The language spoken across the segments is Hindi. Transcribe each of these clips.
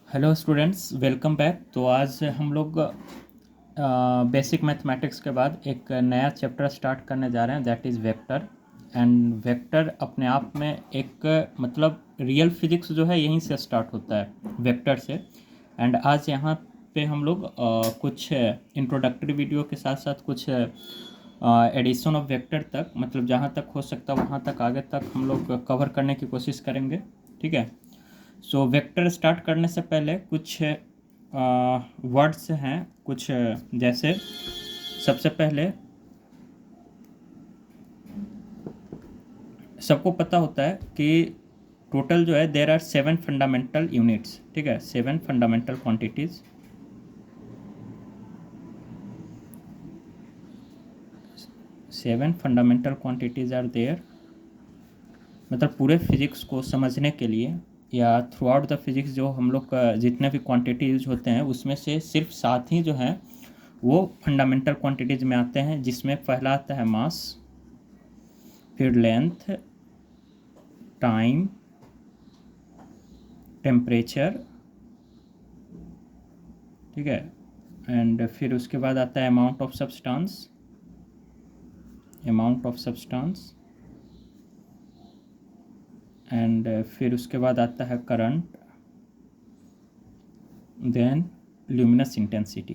Hello students, welcome back. तो आज हम लोग बेसिक मैथमेटिक्स के बाद एक नया चैप्टर स्टार्ट करने जा रहे हैं, that is vector. And vector अपने आप में एक मतलब रियल फिजिक्स जो है यहीं से स्टार्ट होता है, वेक्टर से। एंड आज यहाँ पे हम लोग कुछ इंट्रोडक्टरी वीडियो के साथ साथ कुछ एडिशन ऑफ वेक्टर तक, मतलब जहाँ तक हो सकता है वहाँ तक आगे तक हम लोग कवर करने की कोशिश करेंगे। ठीक है। सो वेक्टर स्टार्ट करने से पहले कुछ वर्ड्स हैं कुछ, जैसे सबसे पहले सबको पता होता है कि टोटल जो है देर आर 7 फंडामेंटल यूनिट्स। ठीक है, 7 fundamental quantities. 7 fundamental quantities are there. मतलब पूरे फिजिक्स को समझने के लिए या थ्रू आउट द फिजिक्स जो हम लोग का जितने भी क्वांटिटी यूज होते हैं उसमें से सिर्फ 7 ही जो हैं वो फंडामेंटल क्वांटिटीज में आते हैं, जिसमें पहला आता है मास, फिर लेंथ, टाइम, टेम्परेचर। ठीक है। एंड फिर उसके बाद आता है अमाउंट ऑफ सब्सटेंस, एंड फिर उसके बाद आता है करंट, देन ल्यूमिनस इंटेंसिटी।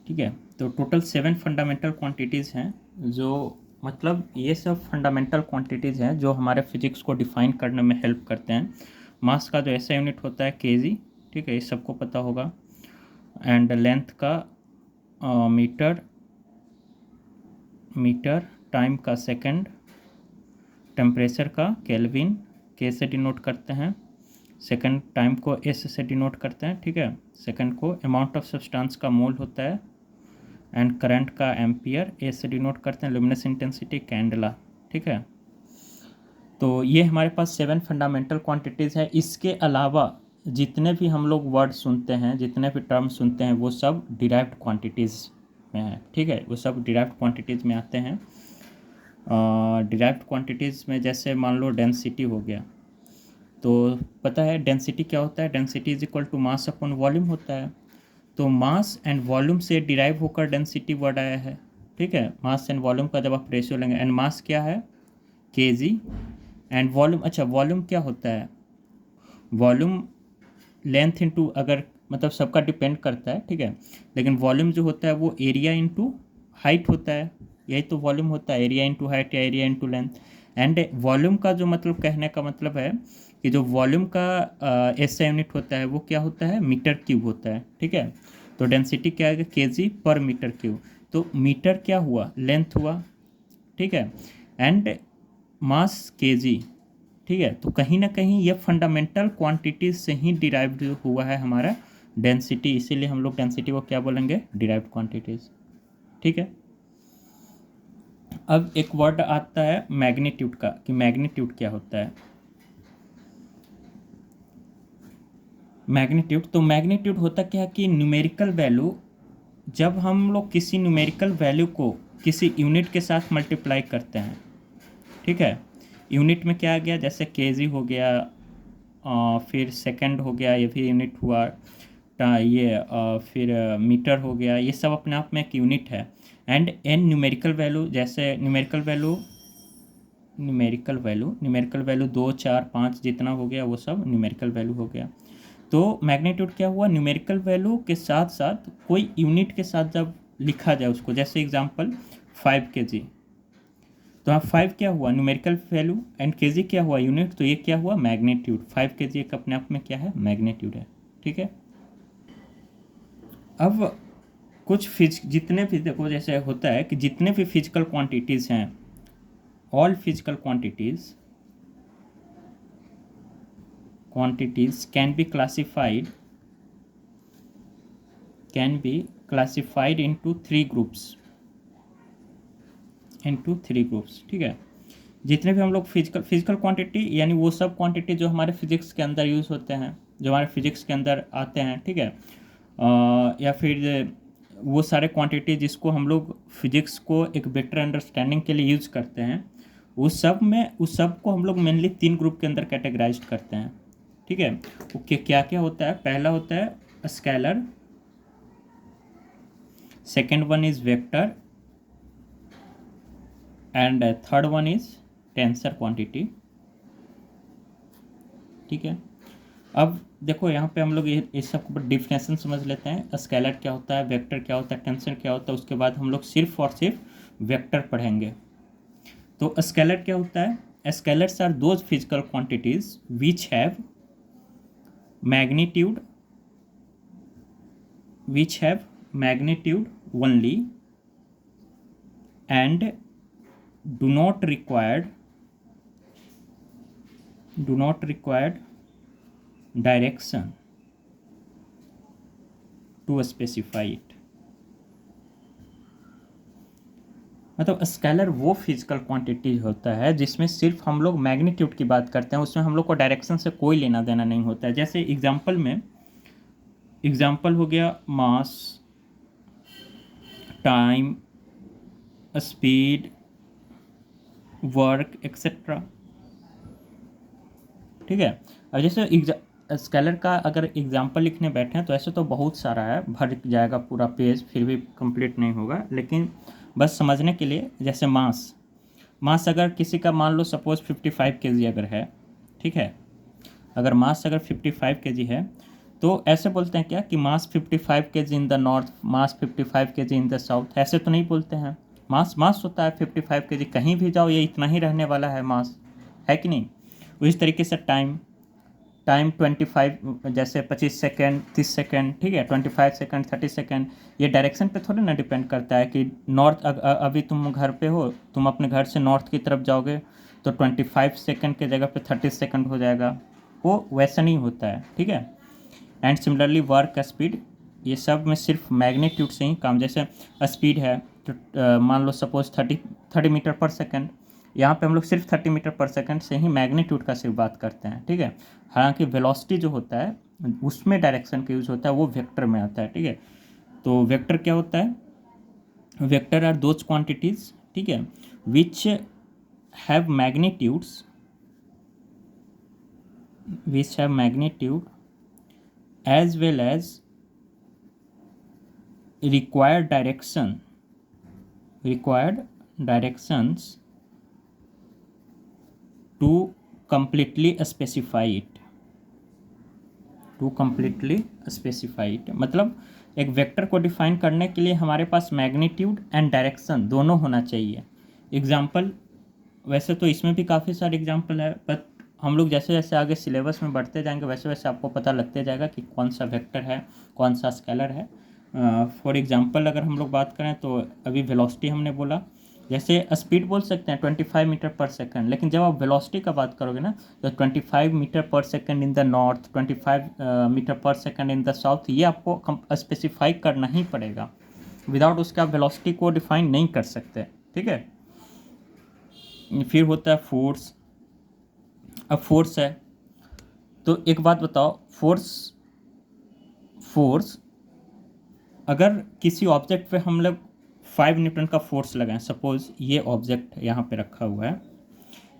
ठीक है। तो टोटल 7 फंडामेंटल क्वांटिटीज़ हैं, जो मतलब ये सब फंडामेंटल क्वांटिटीज़ हैं जो हमारे फिजिक्स को डिफाइन करने में हेल्प करते हैं। मास का जो ऐसा यूनिट होता है केजी, ठीक है, ये सबको पता होगा। एंड लेंथ का मीटर, टाइम का सेकंड, टेम्परेचर का केल्विन, के से डिनोट करते हैं, सेकंड टाइम को एस से डिनोट करते हैं। ठीक है। सेकंड को अमाउंट ऑफ सब्सटेंस का मोल होता है, एंड करंट का एम्पियर, ए से डिनोट करते हैं, लुमिनस इंटेंसिटी कैंडला। ठीक है। तो ये हमारे पास 7 फंडामेंटल क्वांटिटीज़ है। इसके अलावा जितने भी हम लोग वर्ड सुनते हैं, जितने भी टर्म सुनते हैं, वो सब डिराइव्ड क्वांटिटीज़ में है। ठीक है, वो सब डिराइव्ड क्वांटिटीज़ में आते हैं। डिराइव्ड क्वांटिटीज़ में जैसे मान लो डेंसिटी हो गया, तो पता है डेंसिटी क्या होता है? Density is equal to mass upon volume होता है। तो मास एंड वॉल्यूम से डिराइव होकर डेंसिटी वर्ड आया है। ठीक है, मास एंड वॉल्यूम का जब आप रेशियो लेंगे, एंड मास क्या है? केजी, एंड वॉल्यूम, अच्छा वॉल्यूम क्या होता है? वॉल्यूम लेंथ इंटू, अगर मतलब सबका डिपेंड करता है, ठीक है, लेकिन वॉल्यूम जो होता है वो एरिया इंटू हाइट होता है। यही तो वॉल्यूम होता है, एरिया इंटू हाइट या area into length. And volume का जो मतलब कहने का मतलब है कि जो वॉल्यूम का एसआई यूनिट होता है वो क्या होता है? मीटर क्यूब होता है। ठीक है। तो डेंसिटी क्या आएगा? केजी पर मीटर क्यूब। तो मीटर क्या हुआ? लेंथ हुआ। ठीक है। And mass KG. ठीक है। तो कहीं ना कहीं ये फंडामेंटल क्वांटिटीज से ही डिराइव्ड हुआ है हमारा डेंसिटी, इसीलिए हम लोग डेंसिटी को क्या बोलेंगे? Derived quantities. ठीक है। अब एक वर्ड आता है मैग्नीट्यूड का, कि मैग्नीट्यूड क्या होता है? मैग्नीट्यूड, तो मैग्नीट्यूड होता क्या है कि न्यूमेरिकल वैल्यू, जब हम लोग किसी न्यूमेरिकल वैल्यू को किसी यूनिट के साथ मल्टीप्लाई करते हैं, ठीक है, यूनिट में क्या आ गया? जैसे केजी हो गया, फिर सेकंड हो गया, ये भी यूनिट हुआ, फिर मीटर हो गया, ये सब अपने आप में एक यूनिट है। एंड एन न्यूमेरिकल वैल्यू, जैसे न्यूमेरिकल वैल्यू 2, 4, 5 जितना हो गया वो सब न्यूमेरिकल वैल्यू हो गया। तो मैग्नीट्यूड क्या हुआ? न्यूमेरिकल वैल्यू के साथ साथ कोई यूनिट के साथ जब लिखा जाए उसको, जैसे एग्जांपल 5 kg, तो यहाँ 5 क्या हुआ? न्यूमेरिकल वैल्यू, एंड kg क्या हुआ? यूनिट। तो ये क्या हुआ? मैग्नीट्यूड। 5 kg एक अपने आप में क्या है? मैग्नीट्यूड है। ठीक है। अब कुछ जितने भी देखो, जैसे होता है कि जितने भी फिजिकल क्वांटिटीज़ हैं, all physical quantities can be classified into three groups. ठीक है। जितने भी हम लोग फिजिकल क्वांटिटी, यानी वो सब क्वांटिटी जो हमारे फिजिक्स के अंदर यूज़ होते हैं, जो हमारे फिजिक्स के अंदर आते हैं, ठीक है, या फिर वो सारे क्वांटिटी जिसको हम लोग फिजिक्स को एक बेटर अंडरस्टैंडिंग के लिए यूज़ करते हैं, उस सब को हम लोग मेनली 3 ग्रुप के अंदर कैटेगराइज करते हैं, ठीक है। ओके, क्या क्या होता है? पहला होता है scalar, second one is vector, and third one is tensor quantity, ठीक है। अब देखो यहाँ पे हम लोग ये इस सब को डिफिनेशन समझ लेते हैं। स्केलर क्या होता है, वेक्टर क्या होता है, टेंसर क्या होता है, उसके बाद हम लोग सिर्फ और सिर्फ वेक्टर पढ़ेंगे। तो स्केलर क्या होता है? Scalars are those physical quantities which have magnitude only and do not required direction to specify it। मतलब स्केलर वो फिजिकल क्वांटिटी होता है जिसमें सिर्फ हम लोग मैग्नीट्यूड की बात करते हैं, उसमें हम लोग को डायरेक्शन से कोई लेना देना नहीं होता है। जैसे एग्जाम्पल हो गया मास, टाइम, स्पीड, वर्क एक्सेट्रा, ठीक है। अब जैसे स्केलर का अगर एग्जाम्पल लिखने बैठे हैं तो ऐसे तो बहुत सारा है, भर जाएगा पूरा पेज, फिर भी कंप्लीट नहीं होगा। लेकिन बस समझने के लिए, जैसे मास अगर किसी का मान लो सपोज 55 kg अगर है, ठीक है। अगर मास अगर 55 kg है तो ऐसे बोलते हैं क्या कि मास 55 kg in the north, mass 55 kg in the south, ऐसे तो नहीं बोलते हैं। मास होता है 55 kg, कहीं भी जाओ ये इतना ही रहने वाला है मास, है कि नहीं। उसी तरीके से टाइम 25, जैसे 25 सेकेंड, 30 सेकेंड, ठीक है, 25 सेकेंड, 30 सेकेंड, ये डायरेक्शन पे थोड़ी ना डिपेंड करता है कि नॉर्थ, अभी तुम घर पे हो, तुम अपने घर से नॉर्थ की तरफ जाओगे तो 25 सेकेंड के जगह पे 30 सेकेंड हो जाएगा, वो वैसा नहीं होता है, ठीक है। एंड सिमिलरली वर्क स्पीड, ये सब में सिर्फ मैग्नीट्यूड से ही काम, जैसे स्पीड है तो मान लो सपोज 30 मीटर पर सेकेंड, यहाँ पे हम लोग सिर्फ 30 मीटर पर सेकंड से ही मैग्नीट्यूड का सिर्फ बात करते हैं, ठीक है। हालांकि वेलोसिटी जो होता है उसमें डायरेक्शन का यूज होता है, वो वेक्टर में आता है, ठीक है। तो वेक्टर क्या होता है? वेक्टर आर दोज क्वांटिटीज, ठीक है, which have magnitude as well as required directions to completely specify it। मतलब एक वेक्टर को डिफाइन करने के लिए हमारे पास मैग्नीट्यूड एंड डायरेक्शन दोनों होना चाहिए। एग्जाम्पल, वैसे तो इसमें भी काफ़ी सारे एग्जाम्पल है, बट हम लोग जैसे जैसे आगे सिलेबस में बढ़ते जाएंगे वैसे वैसे आपको पता लगते जाएगा कि कौन सा वेक्टर है, कौन सा स्केलर है। फॉर एग्जांपल अगर हम लोग बात करें तो अभी वेलोसिटी हमने बोला, जैसे स्पीड बोल सकते हैं 25 मीटर पर सेकंड, लेकिन जब आप वेलोसिटी का बात करोगे ना तो 25 metre per second in the north, 25 metre per second in the south, ये आपको स्पेसिफाई करना ही पड़ेगा। विदाउट उसके आप वेलोसिटी को डिफाइन नहीं कर सकते, ठीक है। फिर होता है फोर्स। अब फोर्स है तो एक बात बताओ, फोर्स अगर किसी ऑब्जेक्ट पे हम लोग 5 न्यूटन का फोर्स लगाएं, सपोज ये ऑब्जेक्ट यहाँ पे रखा हुआ है,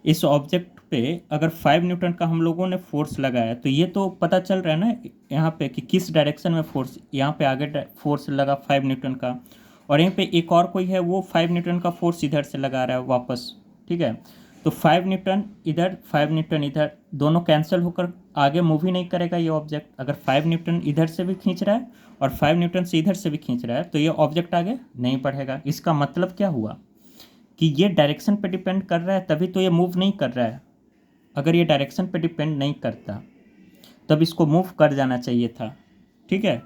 इस ऑब्जेक्ट पे अगर 5 न्यूटन का हम लोगों ने फोर्स लगाया तो ये तो पता चल रहा है ना यहाँ पे कि किस डायरेक्शन में फोर्स, यहाँ पे आगे फोर्स लगा 5 न्यूटन का, और यहीं पे एक और कोई है वो 5 न्यूटन का फोर्स इधर से लगा रहा है वापस, ठीक है। तो 5 न्यूटन इधर, 5 न्यूटन इधर, दोनों कैंसिल होकर आगे मूव ही नहीं करेगा ये ऑब्जेक्ट। अगर 5 न्यूटन इधर से भी खींच रहा है और 5 न्यूटन से इधर से भी खींच रहा है तो ये ऑब्जेक्ट आगे नहीं बढ़ेगा। इसका मतलब क्या हुआ कि ये डायरेक्शन पे डिपेंड कर रहा है, तभी तो ये मूव नहीं कर रहा है। अगर ये डायरेक्शन पे डिपेंड नहीं करता तब इसको मूव कर जाना चाहिए था, ठीक है।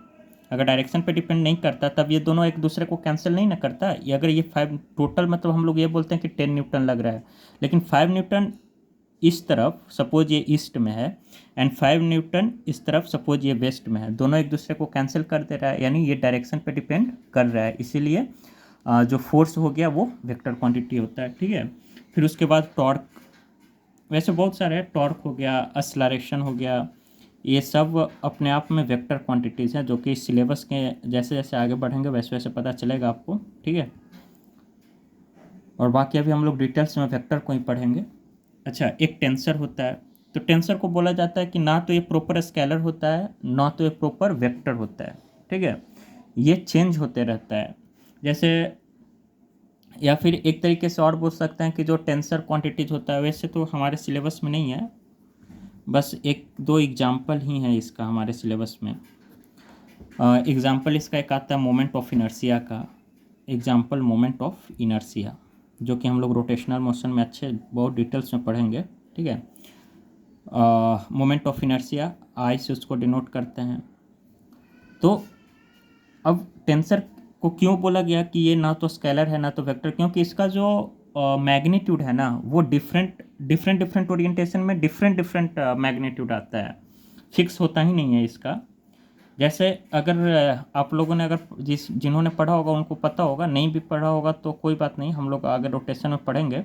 अगर डायरेक्शन पे डिपेंड नहीं करता तब ये दोनों एक दूसरे को कैंसिल नहीं ना करता। ये अगर ये 5 टोटल, मतलब हम लोग ये बोलते हैं कि 10 न्यूटन लग रहा है, लेकिन 5 न्यूटन इस तरफ सपोज ये ईस्ट में है एंड 5 न्यूटन इस तरफ सपोज ये वेस्ट में है, दोनों एक दूसरे को कैंसिल कर दे रहा है, यानी ये डायरेक्शन पे डिपेंड कर रहा है। इसीलिए जो फोर्स हो गया वो वेक्टर क्वांटिटी होता है, ठीक है। फिर उसके बाद टॉर्क, वैसे बहुत सारे हैं, टॉर्क हो गया, एक्सेलरेशन हो गया, ये सब अपने आप में वेक्टर क्वांटिटीज़ हैं जो कि सिलेबस के जैसे जैसे आगे बढ़ेंगे वैसे वैसे पता चलेगा आपको, ठीक है। और बाकी अभी हम लोग डिटेल्स में वेक्टर को ही पढ़ेंगे। अच्छा, एक टेंसर होता है, तो टेंसर को बोला जाता है कि ना तो ये प्रॉपर स्केलर होता है ना तो ये प्रॉपर वेक्टर होता है, ठीक है, ये चेंज होते रहता है। जैसे, या फिर एक तरीके से और बोल सकते हैं कि जो टेंसर क्वांटिटीज होता है, वैसे तो हमारे सिलेबस में नहीं है, बस एक दो एग्जाम्पल ही है इसका हमारे सिलेबस में। एग्जाम्पल इसका एक आता है मोमेंट ऑफ इनर्शिया का, एग्जाम्पल मोमेंट ऑफ इनर्शिया, जो कि हम लोग रोटेशनल मोशन में अच्छे बहुत डिटेल्स में पढ़ेंगे, ठीक है। मोमेंट ऑफ इनर्शिया आई से उसको डिनोट करते हैं। तो अब टेंसर को क्यों बोला गया कि ये ना तो स्केलर है ना तो वेक्टर, क्योंकि इसका जो मैग्नीट्यूड है ना वो डिफरेंट ओरिएंटेशन में डिफरेंट मैग्नीट्यूड आता है, फिक्स होता ही नहीं है इसका। जैसे अगर आप लोगों ने अगर जिन्होंने पढ़ा होगा उनको पता होगा, नहीं भी पढ़ा होगा तो कोई बात नहीं, हम लोग अगर रोटेशन में पढ़ेंगे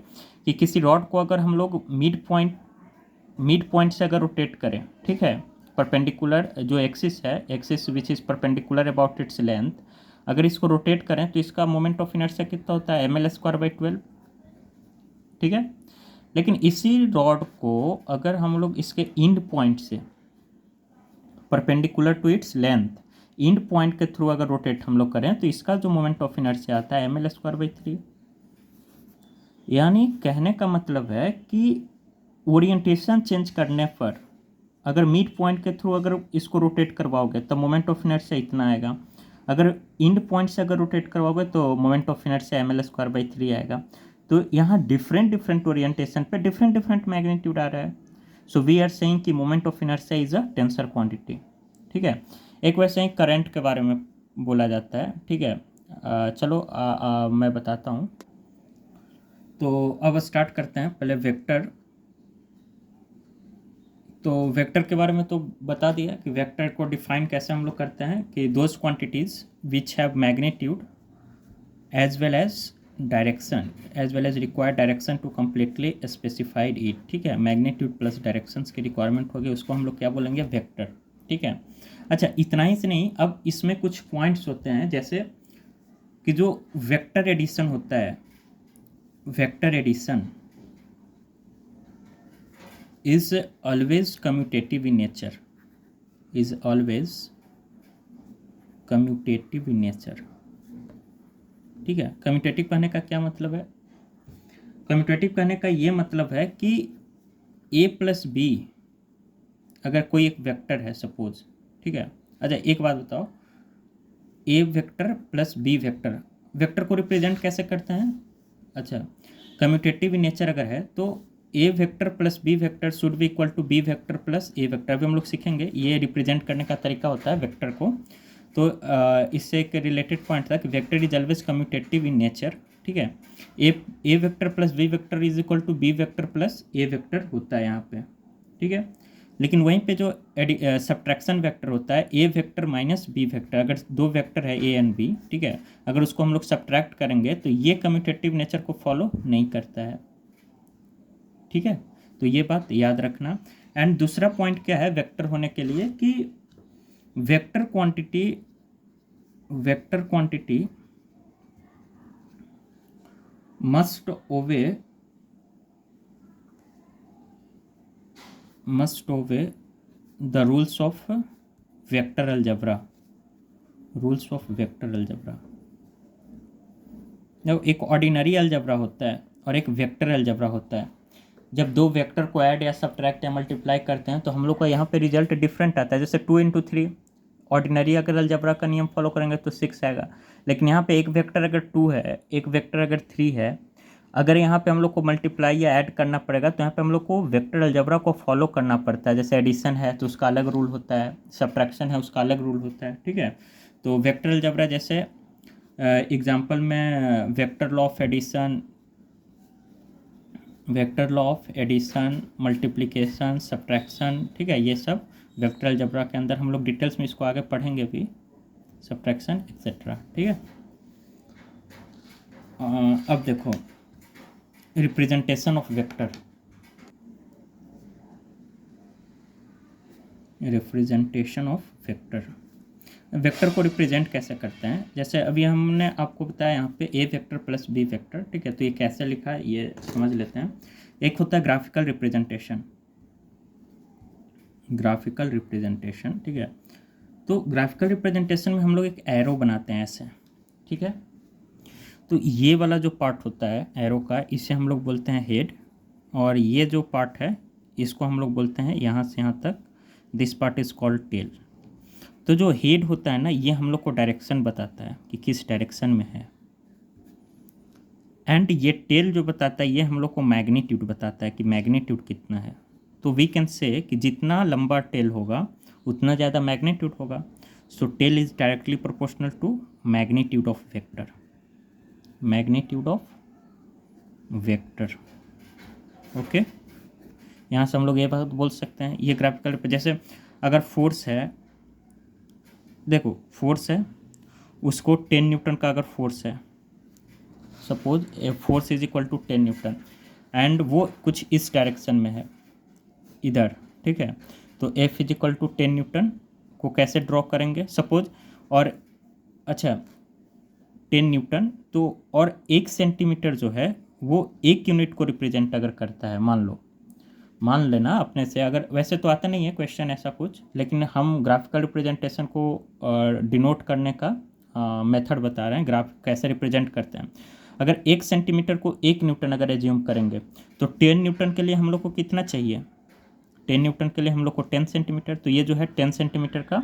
कि किसी रॉड को अगर हम लोग मिड पॉइंट से अगर रोटेट करें, ठीक है, परपेंडिकुलर जो एक्सिस है, axis which is perpendicular about its length, अगर इसको रोटेट करें तो इसका मोमेंट ऑफ इनर्शिया कितना होता है, ml²/12, ठीक है। लेकिन इसी रॉड को अगर हम लोग इसके इंड पॉइंट से perpendicular to its length end point के थ्रू अगर रोटेट हम लोग करें तो इसका जो मोमेंट ऑफ इनर्शिया आता है ml²/3। यानी कहने का मतलब है कि ओरिएंटेशन चेंज करने पर अगर मिड पॉइंट के थ्रू अगर इसको रोटेट करवाओगे तो मोमेंट ऑफ इनर्शिया इतना आएगा, अगर इंड पॉइंट से अगर रोटेट करवाओगे तो मोमेंट ऑफ इनर्शिया ml²/3 आएगा। तो यहाँ डिफरेंट ओरिएंटेशन पे डिफरेंट मैग्नीट्यूड आ रहा है। सो वी आर सेइंग कि moment of inertia is a tensor quantity, ठीक है। एक वैसे ही करंट के बारे में बोला जाता है, ठीक है। चलो मैं बताता हूँ। तो अब स्टार्ट करते हैं पहले वेक्टर। तो वेक्टर के बारे में तो बता दिया कि वेक्टर को डिफाइन कैसे हम लोग करते हैं कि those quantities which have magnitude as well as required direction to completely specified it, ठीक है। मैग्नीट्यूड प्लस डायरेक्शंस की रिक्वायरमेंट होगी, उसको हम लोग क्या बोलेंगे, वेक्टर, ठीक है। अच्छा, इतना ही से नहीं, अब इसमें कुछ पॉइंट्स होते हैं, जैसे कि जो वेक्टर एडिशन होता है, vector addition is always commutative in nature, is always commutative in nature, ठीक है। कम्यूटेटिव कहने का क्या मतलब है, कम्यूटेटिव कहने का ये मतलब है कि a+b अगर कोई एक वेक्टर है सपोज, ठीक है। अच्छा, एक बात बताओ, a vector plus b vector, vector को रिप्रेजेंट कैसे करते हैं। अच्छा, कम्यूटेटिव इन नेचर अगर है तो A vector plus B vector should be equal to B vector plus A vector. अभी हम लोग सीखेंगे ये रिप्रेजेंट करने का तरीका होता है वेक्टर को। तो इससे एक रिलेटेड पॉइंट था कि vector is always commutative in nature, ठीक है। A vector plus B vector is equal to B vector plus A vector होता है यहाँ पे, ठीक है। लेकिन वहीं पे जो सब्ट्रैक्शन वेक्टर होता है A vector minus B vector, अगर दो वेक्टर है ए एंड बी, ठीक है, अगर उसको हम लोग सब्ट्रैक्ट करेंगे तो ये कम्यूटेटिव नेचर को फॉलो नहीं करता है, ठीक है। तो ये बात याद रखना। एंड दूसरा पॉइंट क्या है वेक्टर होने के लिए कि vector quantity must obey the rules of vector algebra, rules of vector algebra. जब एक ऑर्डिनरी अलजेब्रा होता है और एक वेक्टर अलजेब्रा होता है, जब दो वेक्टर को ऐड या सब्ट्रैक्ट या मल्टीप्लाई करते हैं तो हम लोग का यहाँ पे रिजल्ट डिफरेंट आता है। जैसे 2 × 3 ऑर्डिनरी अगर अलजेब्रा का नियम फॉलो करेंगे तो 6 आएगा, लेकिन यहाँ पे एक वेक्टर अगर 2 है, एक वेक्टर अगर 3 है, अगर यहाँ पे हम लोग को मल्टीप्लाई या ऐड करना पड़ेगा तो यहाँ पे हम लोग को वेक्टर अलजेब्रा को फॉलो करना पड़ता है। जैसे एडिशन है तो उसका अलग रूल होता है, सब्ट्रैक्शन है उसका अलग रूल होता है, ठीक है। तो वेक्टर अलजेब्रा जैसे एग्जाम्पल में vector law of addition, multiplication, subtraction, ठीक है, ये सब वेक्टर अलजेब्रा के अंदर हम लोग डिटेल्स में इसको आगे पढ़ेंगे भी, सब्ट्रैक्शन एक्सेट्रा, ठीक है। अब देखो रिप्रेजेंटेशन ऑफ वेक्टर, वेक्टर को रिप्रेजेंट कैसे करते हैं, जैसे अभी हमने आपको बताया यहाँ पे ए वेक्टर प्लस बी वेक्टर, ठीक है। तो ये कैसे लिखा है ये समझ लेते हैं। एक होता है ग्राफिकल रिप्रेजेंटेशन, ग्राफिकल रिप्रेजेंटेशन, ठीक है। तो ग्राफिकल रिप्रेजेंटेशन में हम लोग एक एरो बनाते हैं ऐसे, ठीक है। तो ये वाला जो पार्ट होता है एरो का, इसे हम लोग बोलते हैं हेड, और ये जो पार्ट है इसको हम लोग बोलते हैं यहाँ से यहाँ तक, this part is called tail. तो जो हेड होता है ना, ये हम लोग को डायरेक्शन बताता है कि किस डायरेक्शन में है, एंड ये टेल जो बताता है ये हम लोग को मैग्नीट्यूड बताता है कि मैग्नीट्यूड कितना है। तो वी कैन से कि जितना लंबा टेल होगा उतना ज़्यादा मैग्नीट्यूड होगा। So tail is directly proportional to magnitude of vector, magnitude of vector, okay. यहाँ से हम लोग ये बात बोल सकते हैं। ये ग्राफिकल पे जैसे अगर फोर्स है, देखो फोर्स है, उसको 10 न्यूटन का अगर फोर्स है, suppose a force is equal to 10 newton, and वो कुछ इस डायरेक्शन में है इधर, ठीक है। तो F is equal to 10 newton को कैसे ड्रॉ करेंगे सपोज, और अच्छा 10 न्यूटन तो, और 1 सेंटीमीटर जो है वो 1 यूनिट को रिप्रेजेंट अगर करता है, मान लेना अपने से, अगर वैसे तो आता नहीं है क्वेश्चन ऐसा कुछ, लेकिन हम ग्राफिकल रिप्रेजेंटेशन को डिनोट करने का मेथड बता रहे हैं, ग्राफ कैसे रिप्रेजेंट करते हैं। अगर 1 सेंटीमीटर को 1 न्यूटन अगर एज्यूम करेंगे तो 10 न्यूटन के लिए हम लोग को कितना चाहिए, 10 न्यूटन के लिए हम लोग को 10 सेंटीमीटर। तो ये जो है 10 सेंटीमीटर का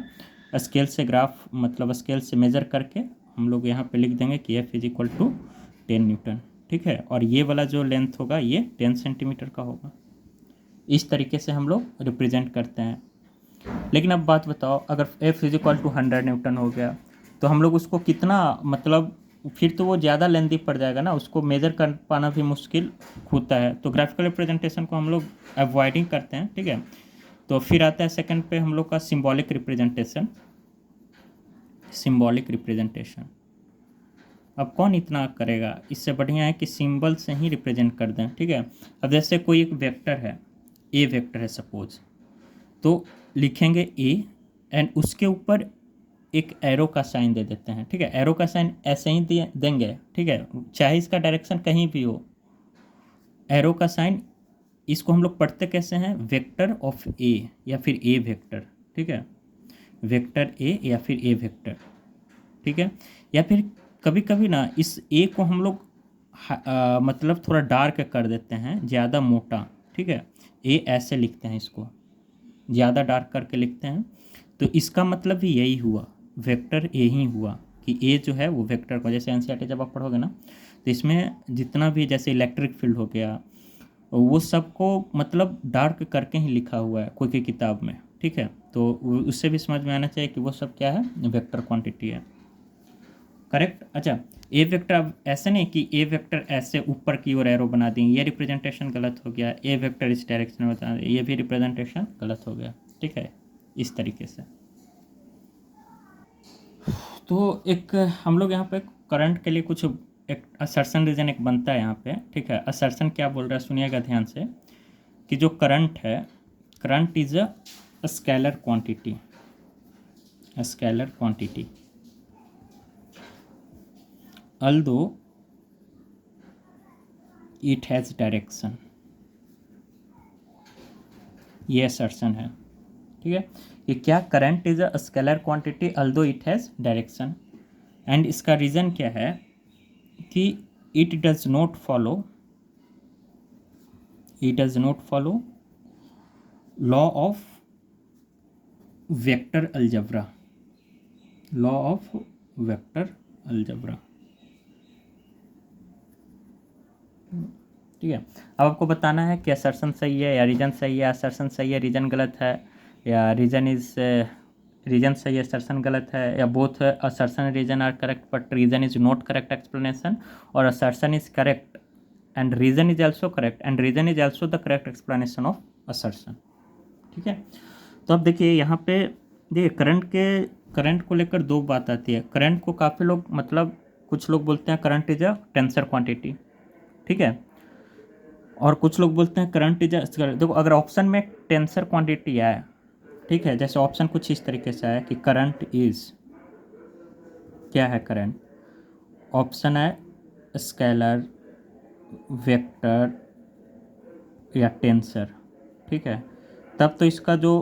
स्केल से ग्राफ, मतलब स्केल से मेज़र करके हम लोग यहाँ पे लिख देंगे कि F is equal to 10 newton, ठीक है। और ये वाला जो लेंथ होगा ये 10 सेंटीमीटर का होगा। इस तरीके से हम लोग रिप्रेजेंट करते हैं। लेकिन अब बात बताओ, अगर F is equal to 100 newton हो गया तो हम लोग उसको कितना, मतलब फिर तो वो ज़्यादा लेंथी पड़ जाएगा ना, उसको मेज़र कर पाना भी मुश्किल होता है। तो ग्राफिकल रिप्रेजेंटेशन को हम लोग अवॉइडिंग करते हैं, ठीक है। तो फिर आता है सेकंड पे हम लोग का सिंबॉलिक रिप्रेजेंटेशन, सिंबॉलिक रिप्रेजेंटेशन। अब कौन इतना करेगा, इससे बढ़िया है कि सिंबल से ही रिप्रेजेंट कर दें, ठीक है। अब जैसे कोई एक वेक्टर है, ए वेक्टर है सपोज, तो लिखेंगे ए एंड उसके ऊपर एक एरो का साइन दे देते हैं, ठीक है। एरो का साइन ऐसे ही देंगे, ठीक है, चाहे इसका डायरेक्शन कहीं भी हो। एरो का साइन, इसको हम लोग पढ़ते कैसे हैं, वेक्टर ऑफ ए या फिर ए वेक्टर, ठीक है, वेक्टर ए या फिर ए वेक्टर, ठीक है। या फिर कभी कभी ना इस ए को हम लोग मतलब थोड़ा डार्क कर देते हैं, ज़्यादा मोटा, ठीक है। ए ऐसे लिखते हैं, इसको ज़्यादा डार्क करके लिखते हैं। तो इसका मतलब भी यही हुआ, वेक्टर ए ही हुआ कि ए जो है वो वेक्टर को, जैसे एनसीईआरटी जब आप पढ़ोगे ना तो इसमें जितना भी जैसे इलेक्ट्रिक फील्ड हो गया वो सबको मतलब डार्क करके ही लिखा हुआ है कोई कोई किताब में, ठीक है। तो उससे भी समझ में आना चाहिए कि वो सब क्या है, वेक्टर क्वांटिटी है, करेक्ट। अच्छा, ए वेक्टर, अब ऐसे नहीं कि ए वेक्टर ऐसे ऊपर की ओर एरो बना देंगे, ये रिप्रेजेंटेशन गलत हो गया। ए वेक्टर इस डायरेक्शन में बता दें, ये भी रिप्रेजेंटेशन गलत हो गया, ठीक है। इस तरीके से तो एक हम लोग यहाँ पे करंट के लिए कुछ एक असर्शन रीजन एक बनता है यहाँ पे, ठीक है। असर्शन क्या बोल रहा है सुनिएगा ध्यान से, कि जो करंट है, current is a scalar quantity, scalar quantity, although it has direction, ये असर्शन है, ठीक है। ये क्या, current is a scalar quantity although it has direction, and इसका रीज़न क्या है कि it does not follow law of vector algebra, law of vector algebra, ठीक है। अब आपको बताना है कि असर्शन सही है या रीजन सही है, असर्शन सही है रीजन गलत है, या रीजन सही है असर्शन गलत है, या both assertion reason are correct but reason is not correct explanation, और assertion is correct and reason is also correct and reason is also the correct explanation of assertion, ठीक है। तो अब देखिए यहाँ पे, देखिए करंट को लेकर दो बात आती है। करंट को काफ़ी लोग, मतलब कुछ लोग बोलते हैं current is a tensor quantity, ठीक है, और कुछ लोग बोलते हैं करंट इज, देखो अगर ऑप्शन में टेंसर क्वांटिटी आए, ठीक है, जैसे ऑप्शन कुछ इस तरीके से आया कि करंट इज क्या है करंट? ऑप्शन है स्केलर, वेक्टर या टेंसर, ठीक है। तब तो इसका जो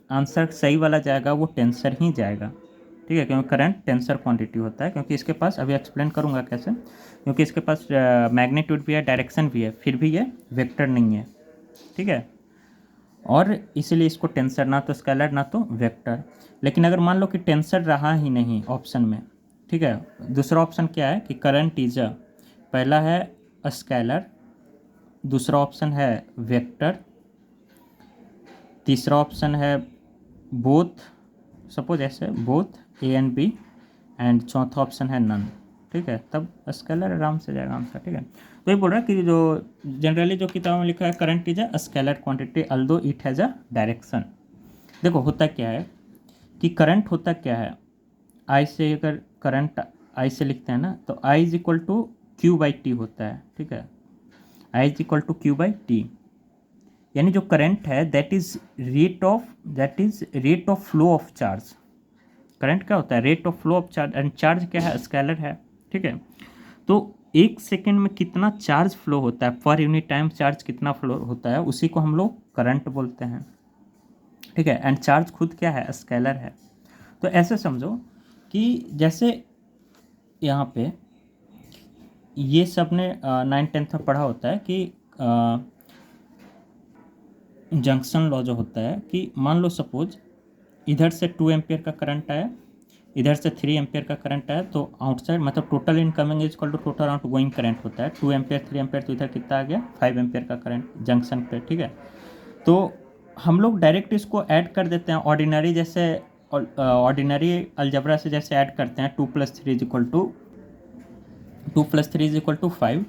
आंसर सही वाला जाएगा वो टेंसर ही जाएगा, ठीक है, क्योंकि करंट टेंसर क्वांटिटी होता है, क्योंकि इसके पास अभी एक्सप्लेन करूँगा कैसे, क्योंकि इसके पास मैग्नीट्यूड भी है, डायरेक्शन भी है, फिर भी ये वेक्टर नहीं है, ठीक है। और इसीलिए इसको टेंसर, ना तो स्केलर ना तो वेक्टर। लेकिन अगर मान लो कि टेंसर रहा ही नहीं ऑप्शन में, ठीक है, दूसरा ऑप्शन क्या है कि करंट इज अ, पहला है स्केलर, दूसरा ऑप्शन है वेक्टर, तीसरा ऑप्शन है बोथ, सपोज ऐसे both A and B, and चौथा ऑप्शन है नन, ठीक है, तब स्केलर आराम से जाएगा आंसर, ठीक है। तो ये बोल रहा है कि जो जनरली जो किताब में लिखा है current is a scalar quantity although it has a direction. देखो होता क्या है कि करंट होता क्या है, आई से अगर करंट आई से लिखते हैं ना, तो I is equal to Q by T होता है, ठीक है, I is equal to Q by T, यानी जो करंट है that is rate of flow of charge. Current क्या होता है? Rate of flow of charge, and charge क्या है? स्केलर है, ठीक है। तो एक सेकेंड में कितना चार्ज फ्लो होता है, पर यूनिट टाइम चार्ज कितना फ्लो होता है, उसी को हम लोग करंट बोलते हैं, ठीक है। एंड चार्ज खुद क्या है? स्केलर है। तो ऐसे समझो कि जैसे यहाँ पे ये सब ने 9th-10th में पढ़ा होता है कि जंक्शन लॉ जो होता है कि मान लो सपोज इधर से 2 एम्पियर का करंट आया, इधर से 3 एम्पियर का करंट आया, तो आउटसाइड मतलब total incoming is equal to total outgoing current होता है। 2 एम्पियर 3 एम्पियर, तो इधर कितना आ गया? 5 एम्पियर का करंट जंक्शन पे, ठीक है। तो हम लोग डायरेक्ट इसको ऐड कर देते हैं ऑर्डिनरी, जैसे ऑर्डिनरी अलजबरा से जैसे ऐड करते हैं 2 + 3 इज इक्वल टू 5।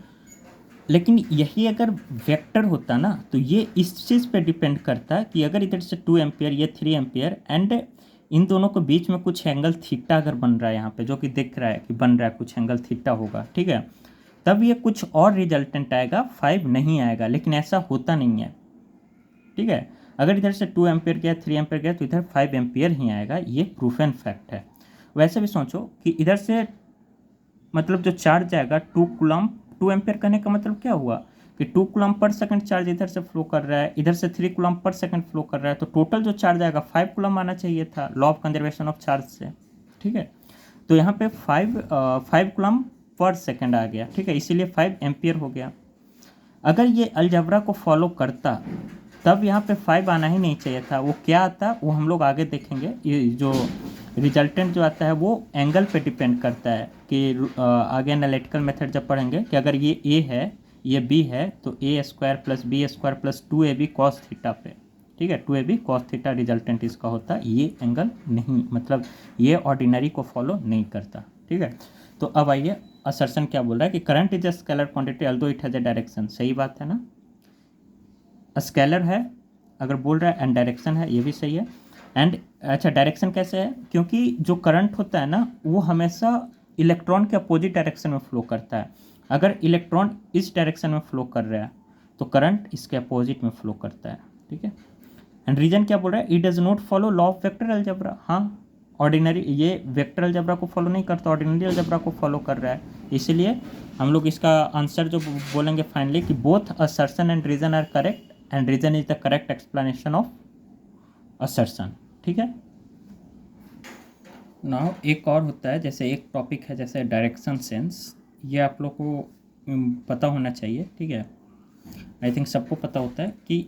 लेकिन यही अगर वेक्टर होता ना, तो ये इस चीज़ पे डिपेंड करता है कि अगर इधर से 2 एम्पियर, ये 3 एम्पियर, एंड इन दोनों के बीच में कुछ एंगल थीटा अगर बन रहा है यहाँ पे, जो कि दिख रहा है कि बन रहा है, कुछ एंगल थीटा होगा, ठीक है, तब ये कुछ और रिजल्टेंट आएगा, 5 नहीं आएगा। लेकिन ऐसा होता नहीं है, ठीक है। अगर इधर से 2 एम्पियर गया, 3 एम्पियर गया, तो इधर 5 एम्पियर ही आएगा, ये प्रूफ एंड फैक्ट है। वैसे भी सोचो कि इधर से मतलब जो चार्ज आएगा 2 कूलम, 2 एम्पियर कहने का मतलब क्या हुआ कि 2 कूलम पर सेकंड चार्ज इधर से फ्लो कर रहा है, इधर से 3 कूलम पर सेकंड फ्लो कर रहा है, तो टोटल जो चार्ज आएगा 5 कूलम आना चाहिए था, law of conservation of charge से, ठीक है। तो यहाँ पे 5 कूलम पर सेकंड आ गया, ठीक है, इसीलिए 5 एम्पियर हो गया। अगर ये अलजबरा को फॉलो करता तब यहाँ पे 5 आना ही नहीं चाहिए था, वो क्या आता वो हम लोग आगे देखेंगे। ये जो रिजल्टेंट जो आता है वो एंगल पे डिपेंड करता है कि आगे एनालिटिकल मेथड जब पढ़ेंगे कि अगर ये ए है, ये बी है, तो a² + b² + 2ab cos theta पे, ठीक है, 2ab cos थीटा रिजल्टेंट इसका होता है। ये एंगल नहीं, मतलब ये ऑर्डिनरी को फॉलो नहीं करता, ठीक है। तो अब आइए असर्शन क्या बोल रहा है कि current is a scalar quantity although it has a direction. सही बात है ना, स्केलर है अगर बोल रहा है, एंड डायरेक्शन है, ये भी सही है। एंड अच्छा, डायरेक्शन कैसे है? क्योंकि जो करंट होता है ना, वो हमेशा इलेक्ट्रॉन के अपोजिट डायरेक्शन में फ्लो करता है। अगर इलेक्ट्रॉन इस डायरेक्शन में फ्लो कर रहा है तो करंट इसके अपोजिट में फ्लो करता है, ठीक है। एंड रीजन क्या बोल रहा है? It does not follow law of vector algebra. हाँ, ऑर्डिनरी ये वेक्टर अलजेब्रा को फॉलो नहीं करता, ऑर्डिनरी अलजेब्रा को फॉलो कर रहा है। इसीलिए हम लोग इसका आंसर जो बोलेंगे फाइनली कि both assertion and reason are correct, and reason is the correct explanation of assertion, ठीक है। नाउ एक और होता है, जैसे एक टॉपिक है जैसे डायरेक्शन सेंस, ये आप लोग को पता होना चाहिए, ठीक है। आई थिंक सबको पता होता है कि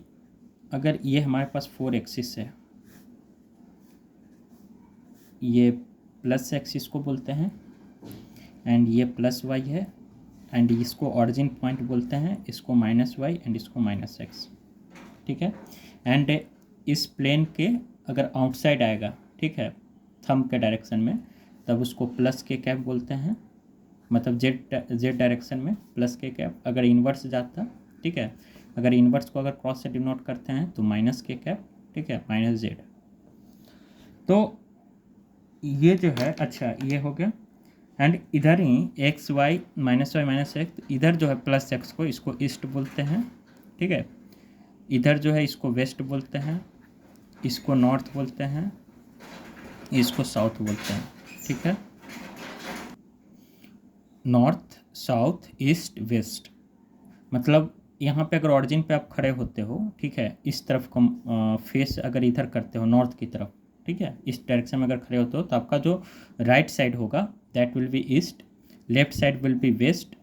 अगर ये हमारे पास 4 एक्सिस है, ये प्लस एक्सिस को बोलते हैं, एंड ये +y है, एंड इसको ऑरिजिन पॉइंट बोलते हैं, इसको -y एंड इसको -x, ठीक है। एंड इस प्लेन के अगर आउटसाइड आएगा, ठीक है, थंब के डायरेक्शन में, तब उसको प्लस के कैप बोलते हैं, मतलब जेड डायरेक्शन में प्लस के कैप। अगर इन्वर्स जाता, ठीक है, अगर इन्वर्स को अगर क्रॉस से डिनोट करते हैं तो माइनस के कैप, ठीक है, -z। तो ये जो है, अच्छा ये हो गया। एंड इधर ही x y -x, इधर जो है +x को, इसको ईस्ट बोलते हैं, ठीक है। इधर जो है इसको वेस्ट बोलते हैं, इसको नॉर्थ बोलते हैं, इसको साउथ बोलते हैं, ठीक है। North, south, east, west. मतलब यहाँ पे अगर ऑरिजिन पे आप खड़े होते हो, ठीक है, इस तरफ को फेस अगर इधर करते हो नॉर्थ की तरफ, ठीक है, इस डायरेक्शन में अगर खड़े होते हो तो आपका जो राइट साइड होगा that will be east, left side will be west,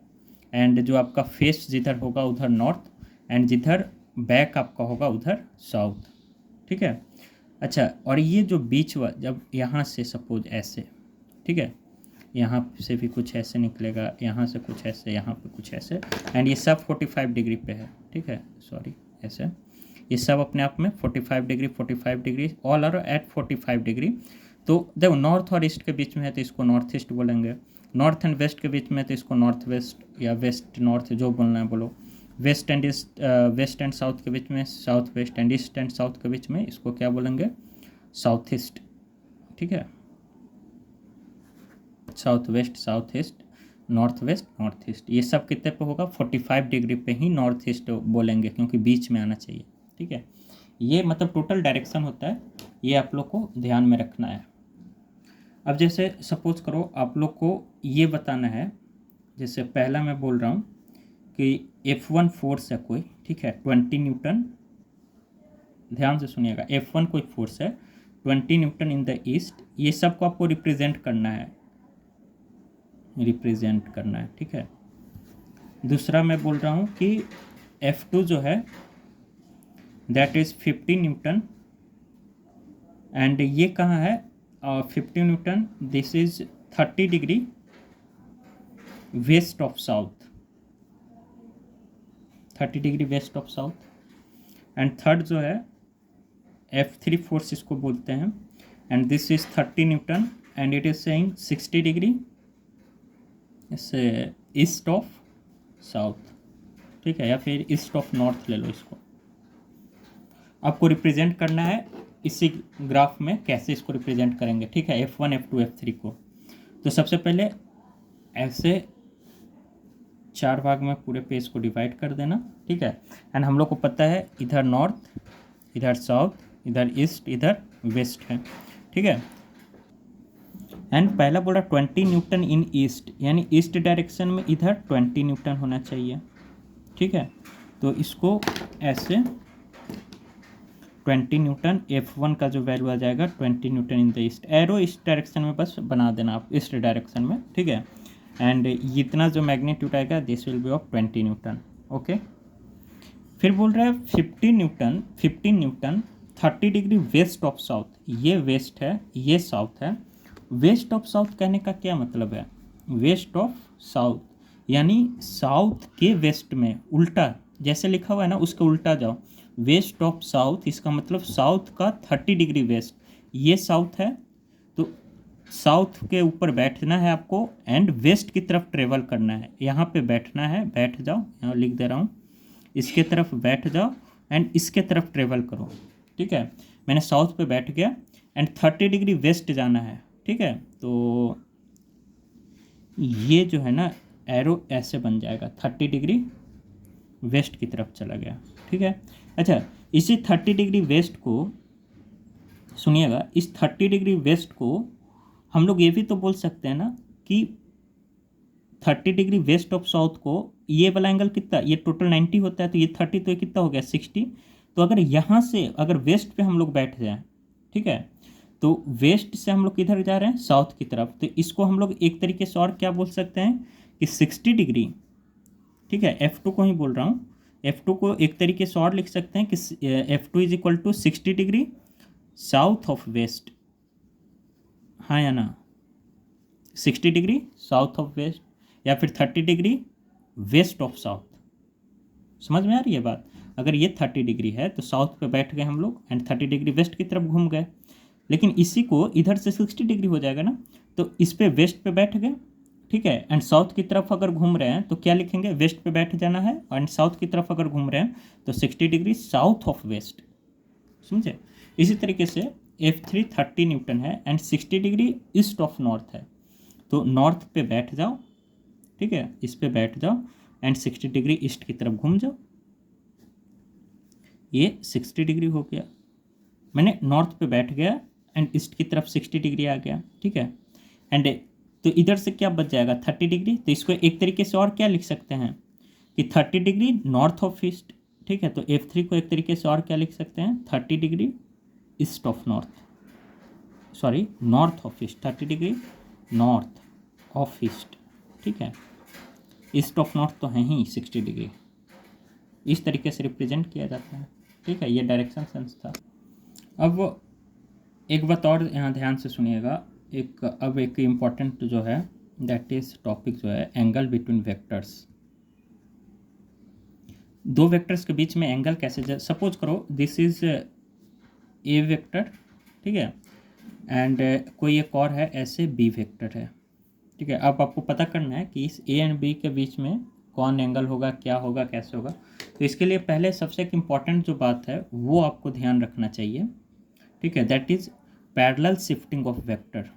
and जो आपका फेस जिधर होगा उधर नॉर्थ, एंड जिधर बैक आपका होगा उधर साउथ, ठीक है। अच्छा, और ये जो बीच जब यहाँ से सपोज ऐसे, ठीक है, यहाँ से भी कुछ ऐसे निकलेगा, यहाँ से कुछ ऐसे, यहाँ पे कुछ ऐसे, एंड ये सब 45 डिग्री पे है, ठीक है, सॉरी ऐसे, ये सब अपने आप में 45 degree 45 degree all are at 45 degree. तो देखो नॉर्थ और ईस्ट के बीच में है तो इसको नॉर्थ ईस्ट बोलेंगे, नॉर्थ एंड वेस्ट के बीच में है तो इसको नॉर्थ वेस्ट या वेस्ट नॉर्थ जो बोलना है बोलो, west and east, west and south के बीच में south west, and east and south के बीच में इसको क्या बोलेंगे, साउथ ईस्ट, ठीक है, south west south east, north west north east. ये सब कितने पे होगा, 45 डिग्री पे ही नॉर्थ ईस्ट बोलेंगे क्योंकि बीच में आना चाहिए, ठीक है। ये मतलब टोटल डायरेक्शन होता है, ये आप लोग को ध्यान में रखना है। अब जैसे सपोज करो आप लोग को ये बताना है, जैसे पहला मैं बोल रहा हूँ कि F1 फोर्स है कोई, ठीक है, 20 न्यूटन, ध्यान से सुनिएगा, F1 कोई फोर्स है 20 न्यूटन इन द ईस्ट, ये सब को आपको रिप्रेजेंट करना है, ठीक है। दूसरा मैं बोल रहा हूँ कि F2 जो है दैट इज़ 50 न्यूटन, एंड ये कहाँ है, 50 Newton, this is 30 degree west of south, 30 degree west of south. And third जो है F3 फोर्स इसको बोलते हैं, and this is 30 Newton, and it is saying 60 degree east of south, ठीक है, या फिर ईस्ट ऑफ नॉर्थ ले लो इसको। आपको रिप्रेजेंट करना है इसी ग्राफ में, कैसे इसको रिप्रेजेंट करेंगे, ठीक है, F1 F2 F3 को। तो सबसे पहले ऐसे 4 भाग में पूरे पेज को डिवाइड कर देना, ठीक है, एंड हम लोग को पता है इधर नॉर्थ, इधर साउथ, इधर ईस्ट, इधर वेस्ट है, ठीक है। एंड पहला बोला 20 न्यूटन इन ईस्ट, यानी ईस्ट डायरेक्शन में इधर 20 न्यूटन होना चाहिए, ठीक है। तो इसको ऐसे 20 न्यूटन, F1 का जो वैल्यू आ जाएगा 20 Newton in the east, arrow इस डायरेक्शन में बस बना देना आप, ईस्ट डायरेक्शन में, ठीक है। एंड इतना जो मैग्नीट्यूड आएगा this will B of 20 Newton, okay. फिर बोल रहा है 15 Newton 30 degree west of south, ये वेस्ट है ये साउथ है। वेस्ट ऑफ साउथ कहने का क्या मतलब है, वेस्ट ऑफ साउथ यानी साउथ के वेस्ट में, उल्टा जैसे लिखा हुआ है ना उसके उल्टा जाओ, वेस्ट ऑफ साउथ, इसका मतलब साउथ का 30 डिग्री वेस्ट, ये साउथ है, तो साउथ के ऊपर बैठना है आपको एंड वेस्ट की तरफ ट्रेवल करना है, यहाँ पे बैठना है, बैठ जाओ, यहाँ लिख दे रहा हूँ, इसके तरफ बैठ जाओ एंड इसके तरफ ट्रेवल करो, ठीक है। मैंने साउथ पे बैठ गया एंड 30 डिग्री वेस्ट जाना है, ठीक है। तो ये जो है ना एरो ऐसे बन जाएगा, 30 डिग्री वेस्ट की तरफ चला गया, ठीक है। अच्छा, इसी 30 डिग्री वेस्ट को सुनिएगा, इस 30 डिग्री वेस्ट को हम लोग ये भी तो बोल सकते हैं ना कि 30 डिग्री वेस्ट ऑफ साउथ को, ये वाला एंगल कितना, ये टोटल 90 होता है, तो ये 30, तो ये कितना हो गया 60। तो अगर यहाँ से अगर वेस्ट पे हम लोग बैठ जाएं, ठीक है, तो वेस्ट से हम लोग किधर जा रहे हैं, साउथ की तरफ, तो इसको हम लोग एक तरीके से और क्या बोल सकते हैं कि 60 डिग्री, ठीक है, F2 को ही बोल रहा हूँ, F2 को एक तरीके से और लिख सकते हैं कि F2 is equal to 60 degree south of west, हाँ या ना, 60 डिग्री साउथ ऑफ वेस्ट, या फिर 30 डिग्री वेस्ट ऑफ साउथ। समझ में आ रही है बात, अगर ये 30 डिग्री है तो साउथ पे बैठ गए हम लोग एंड 30 डिग्री वेस्ट की तरफ घूम गए, लेकिन इसी को इधर से 60 डिग्री हो जाएगा ना, तो इस पे वेस्ट पे बैठ गए, ठीक है, एंड साउथ की तरफ अगर घूम रहे हैं तो क्या लिखेंगे, वेस्ट पे बैठ जाना है, एंड साउथ की तरफ अगर घूम रहे हैं तो 60 डिग्री साउथ ऑफ वेस्ट, समझे। इसी तरीके से F3 30 न्यूटन है and 60 degree east of north है, तो नॉर्थ पे बैठ जाओ, ठीक है, इस पे बैठ जाओ एंड 60 डिग्री ईस्ट की तरफ घूम जाओ, ये 60 डिग्री हो गया, मैंने नॉर्थ पे बैठ गया एंड ईस्ट की तरफ 60 डिग्री आ गया, ठीक है। एंड तो इधर से क्या बच जाएगा 30 डिग्री। तो इसको एक तरीके से और क्या लिख सकते हैं कि 30 डिग्री नॉर्थ ऑफ ईस्ट, ठीक है। तो F3 को एक तरीके से और क्या लिख सकते हैं 30 degree east of north, sorry north of east, 30 degree north of east, ठीक है। ईस्ट ऑफ नॉर्थ तो है ही 60 डिग्री, इस तरीके से रिप्रेजेंट किया जाता है, ठीक है। ये डायरेक्शन सेंस था। अब एक बात और यहाँ ध्यान से सुनिएगा, अब एक इम्पॉर्टेंट जो है दैट इज टॉपिक जो है एंगल बिटवीन वेक्टर्स। दो वेक्टर्स के बीच में एंगल कैसे, सपोज करो दिस इज ए वेक्टर, ठीक है, एंड कोई एक और है ऐसे बी वेक्टर है, ठीक है। अब आपको पता करना है कि इस ए एंड बी के बीच में कौन एंगल होगा, क्या होगा, कैसे होगा। तो इसके लिए पहले सबसे एक इम्पॉर्टेंट जो बात है वो आपको ध्यान रखना चाहिए, ठीक है, that is parallel shifting of vector.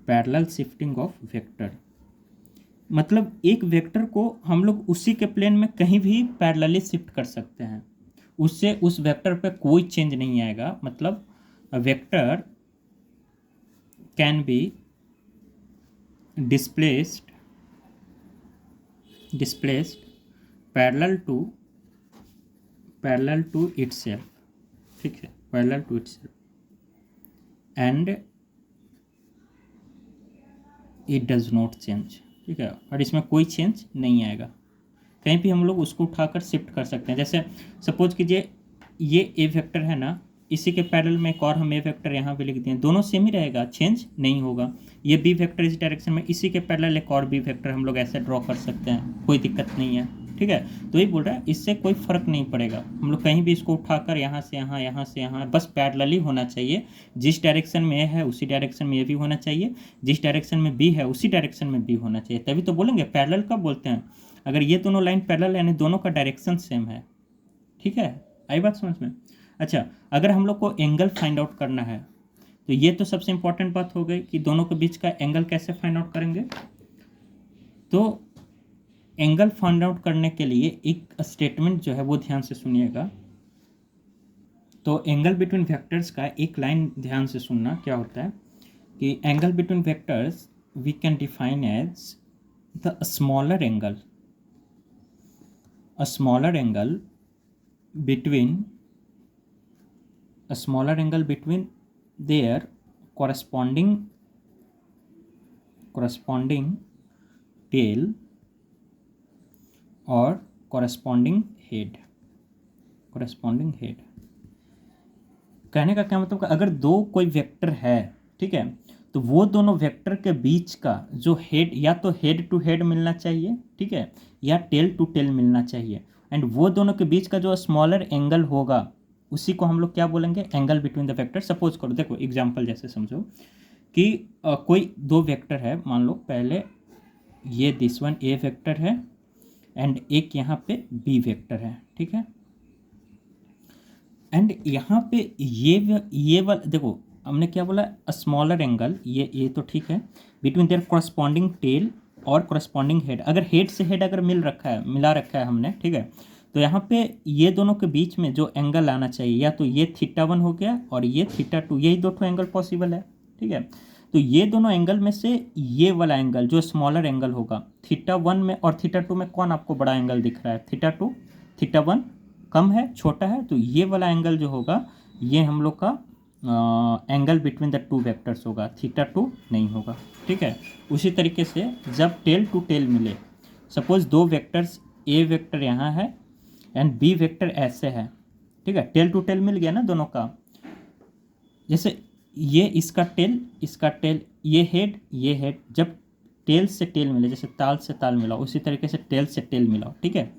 Parallel shifting of vector मतलब एक वेक्टर को हम लोग उसी के प्लेन में कहीं भी पैरेलली शिफ्ट कर सकते हैं, उससे उस वेक्टर पे कोई चेंज नहीं आएगा। मतलब vector can be displaced parallel to itself, ठीक है, parallel to itself and it does not change, ठीक है। और इसमें कोई चेंज नहीं आएगा, कहीं भी हम लोग उसको उठाकर शिफ्ट कर सकते हैं। जैसे सपोज कीजिए ये ए वेक्टर है ना, इसी के पैरेलल में एक और हम ए वेक्टर यहाँ पे लिख दिए, दोनों सेम ही रहेगा, चेंज नहीं होगा। ये बी वेक्टर इस डायरेक्शन में, इसी के पैरेलल एक और बी वेक्टर हम लोग ऐसे ड्रॉ कर सकते हैं, कोई दिक्कत नहीं है, ठीक है। तो ये बोल रहा है इससे कोई फर्क नहीं पड़ेगा, हम लोग कहीं भी इसको उठाकर यहाँ से यहाँ, यहाँ से यहाँ, बस पैरेलल ही होना चाहिए। जिस डायरेक्शन में ए है उसी डायरेक्शन में ए भी होना चाहिए, जिस डायरेक्शन में बी है उसी डायरेक्शन में बी होना चाहिए, तभी तो बोलेंगे पैरेलल कब बोलते हैं, अगर ये दोनों लाइन पैरेलल यानी दोनों का डायरेक्शन सेम है, ठीक है। आई बात समझ में। अच्छा, अगर हम लोग को एंगल फाइंड आउट करना है तो ये तो सबसे इंपॉर्टेंट बात हो गई कि दोनों के बीच का एंगल कैसे फाइंड आउट करेंगे। तो एंगल फाइंड आउट करने के लिए एक स्टेटमेंट जो है वो ध्यान से सुनिएगा। तो एंगल बिटवीन वेक्टर्स का एक लाइन ध्यान से सुनना, क्या होता है कि angle between vectors we can define as the smaller angle between their corresponding tail or corresponding head। कहने का क्या मतलब, अगर दो कोई वेक्टर है, ठीक है, तो वो दोनों वेक्टर के बीच का जो हेड, या तो हेड टू हेड मिलना चाहिए, ठीक है, या टेल टू टेल मिलना चाहिए, एंड वो दोनों के बीच का जो स्मॉलर एंगल होगा उसी को हम लोग क्या बोलेंगे, angle between the vector. Suppose करो, देखो एग्जांपल जैसे समझो कि कोई दो वेक्टर है, मान लो पहले ये दिस वन ए वेक्टर है एंड एक यहाँ पे बी वेक्टर है, ठीक है। एंड यहाँ पे ये वाला देखो हमने क्या बोला, स्मॉलर एंगल, ये तो ठीक है, बिटवीन देयर कॉरस्पॉन्डिंग टेल और कॉरस्पॉन्डिंग हेड। अगर हेड से हेड अगर मिला रखा है हमने, ठीक है, तो यहाँ पे ये दोनों के बीच में जो एंगल आना चाहिए, या तो ये θ1 हो गया और ये θ2, यही दो एंगल पॉसिबल है, ठीक है। तो ये दोनों एंगल में से ये वाला एंगल जो स्मॉलर एंगल होगा, θ1 में और θ2 में कौन आपको बड़ा एंगल दिख रहा है, θ2, θ1 कम है, छोटा है, तो ये वाला एंगल जो होगा ये हम लोग का angle between the two vectors होगा, θ2 नहीं होगा, ठीक है। उसी तरीके से जब टेल टू टेल मिले, सपोज दो वेक्टर्स, ए वेक्टर यहाँ है एंड बी वेक्टर ऐसे है, ठीक है, टेल टू टेल मिल गया ना दोनों का। जैसे ये इसका टेल, ये हेड, जब टेल से टेल मिले, जैसे ताल से ताल मिला, उसी तरीके से टेल से टेल मिला, ठीक है।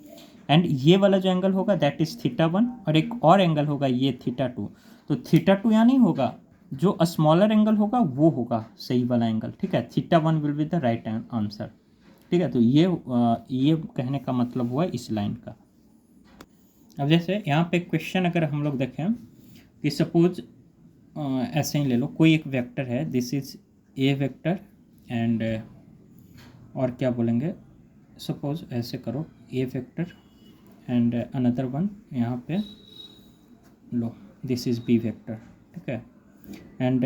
एंड ये वाला जो एंगल होगा दैट इज θ1 और एक और एंगल होगा ये θ2। तो θ2 यहाँ नहीं होगा, जो स्मॉलर एंगल होगा वो होगा सही वाला एंगल, ठीक है। θ1 will be the right answer, ठीक है। तो ये कहने का मतलब हुआ इस लाइन का। अब जैसे यहाँ पे क्वेश्चन अगर हम लोग देखें कि सपोज ऐसे ही ले लो, कोई एक वेक्टर है, this is A vector and और क्या बोलेंगे, सपोज ऐसे करो A vector and another one यहाँ पे लो, दिस इज बी वेक्टर, ठीक है। एंड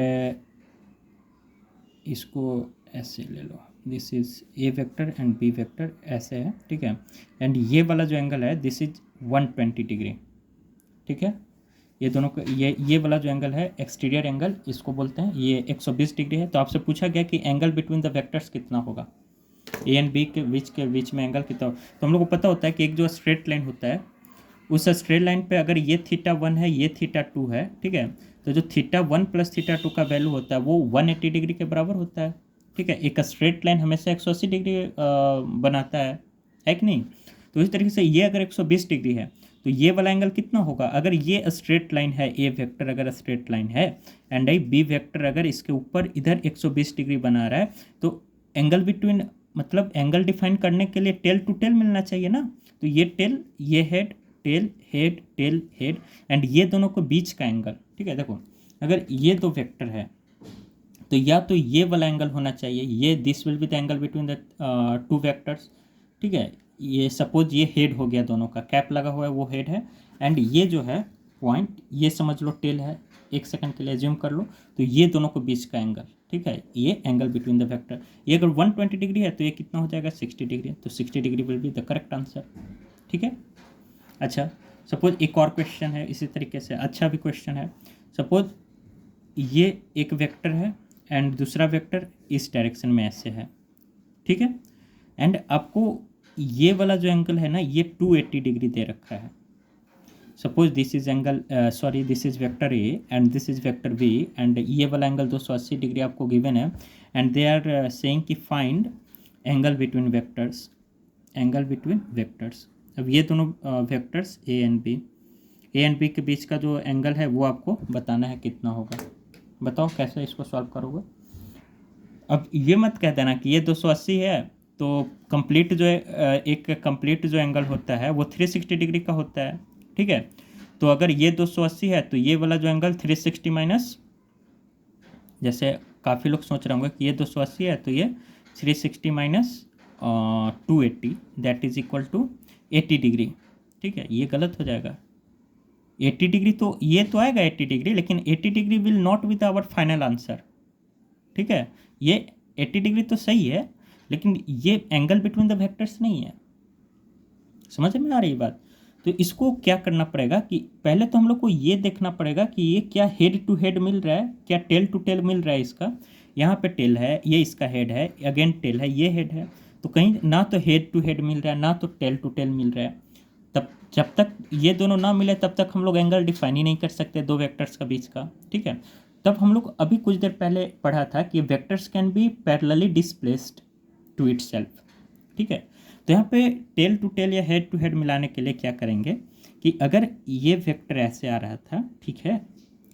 इसको ऐसे ले लो, this is A vector and B vector ऐसे है, ठीक है। एंड ये वाला जो एंगल है दिस इज 120 डिग्री, ठीक है। ये दोनों को ये वाला जो एंगल है एक्सटीरियर एंगल इसको बोलते हैं, ये 120 डिग्री है। तो आपसे पूछा गया कि एंगल बिटवीन द वेक्टर्स कितना होगा, ए एंड बी के बीच में एंगल कितना हो। तो हम लोग को पता होता है कि एक जो स्ट्रेट लाइन होता है उस स्ट्रेट लाइन पे अगर ये θ1 है ये θ2 है, ठीक है, तो जो θ1 प्लस θ2 का वैल्यू होता है वो 180 डिग्री के बराबर होता है, ठीक है। एक स्ट्रेट लाइन हमेशा 180 डिग्री बनाता है कि नहीं। तो इस तरीके से ये अगर 120 डिग्री है तो ये वाला एंगल कितना होगा, अगर ये स्ट्रेट लाइन है ए वेक्टर अगर स्ट्रेट लाइन है एंड आई बी वेक्टर अगर इसके ऊपर इधर 120 डिग्री बना रहा है तो एंगल बिटवीन मतलब एंगल डिफाइन करने के लिए टेल टू टेल मिलना चाहिए ना। तो ये टेल, ये head, tail head, tail head and ये दोनों को बीच का एंगल, ठीक है। देखो अगर ये दो वेक्टर है तो या तो ये वाला एंगल होना चाहिए, ये this will be the angle between the two vectors, ठीक है। ये सपोज ये हेड हो गया, दोनों का कैप लगा हुआ है वो हेड है एंड ये जो है पॉइंट ये समझ लो टेल है, एक सेकंड के लिए एज्यूम कर लो। तो ये दोनों को बीच का एंगल, ठीक है, ये एंगल बिटवीन द वेक्टर। ये अगर 120 डिग्री है तो ये कितना हो जाएगा 60 डिग्री, तो 60 degree will be the correct answer, ठीक है। अच्छा सपोज एक और क्वेश्चन है इसी तरीके से, अच्छा भी क्वेश्चन है। सपोज ये एक वेक्टर है एंड दूसरा वेक्टर इस डायरेक्शन में ऐसे है, ठीक है। एंड आपको ये वाला जो एंगल है ना ये 280 डिग्री दे रखा है। Suppose this is angle sorry this is vector A and this is vector B and ये वाला एंगल 280 डिग्री आपको गिवन है एंड दे आर सेइंग कि find angle between vectors, angle between vectors. अब ये दोनों वेक्टर्स ए एंड बी के बीच का जो एंगल है वो आपको बताना है कितना होगा। बताओ कैसे इसको सॉल्व करोगे। अब ये मत कह देना कि ये 280 है तो कंप्लीट जो है एक कंप्लीट जो एंगल होता है वो 360 डिग्री का होता है, ठीक है। तो अगर ये 280 है तो ये वाला जो एंगल 360 माइनस, जैसे काफ़ी लोग सोच रहे होंगे कि ये 280 है तो ये 360 minus 280 that is equal to 80 degree, ठीक है। ये गलत हो जाएगा 80 डिग्री, तो ये तो आएगा 80 डिग्री लेकिन 80 degree will not with our final answer, ठीक है। ये 80 डिग्री तो सही है लेकिन ये एंगल बिटवीन द वेक्टर्स नहीं है, समझ में आ रही बात। तो इसको क्या करना पड़ेगा कि पहले तो हम लोग को ये देखना पड़ेगा कि ये क्या हेड टू हेड मिल रहा है, क्या टेल टू टेल मिल रहा है इसका। यहाँ पे टेल है, ये इसका हेड है, अगेन टेल है, ये हेड है। तो कहीं ना तो हेड टू हेड मिल रहा है ना तो टेल टू टेल मिल रहा है। तब जब तक ये दोनों ना मिले तब तक हम लोग एंगल डिफाइन ही नहीं कर सकते दो वेक्टर्स का बीच का, ठीक है। तब हम लोग अभी कुछ देर पहले पढ़ा था कि vectors can be parallelly displaced to itself, ठीक है। तो यहाँ पे टेल टू टेल या हेड टू हेड मिलाने के लिए क्या करेंगे कि अगर ये वेक्टर ऐसे आ रहा था, ठीक है,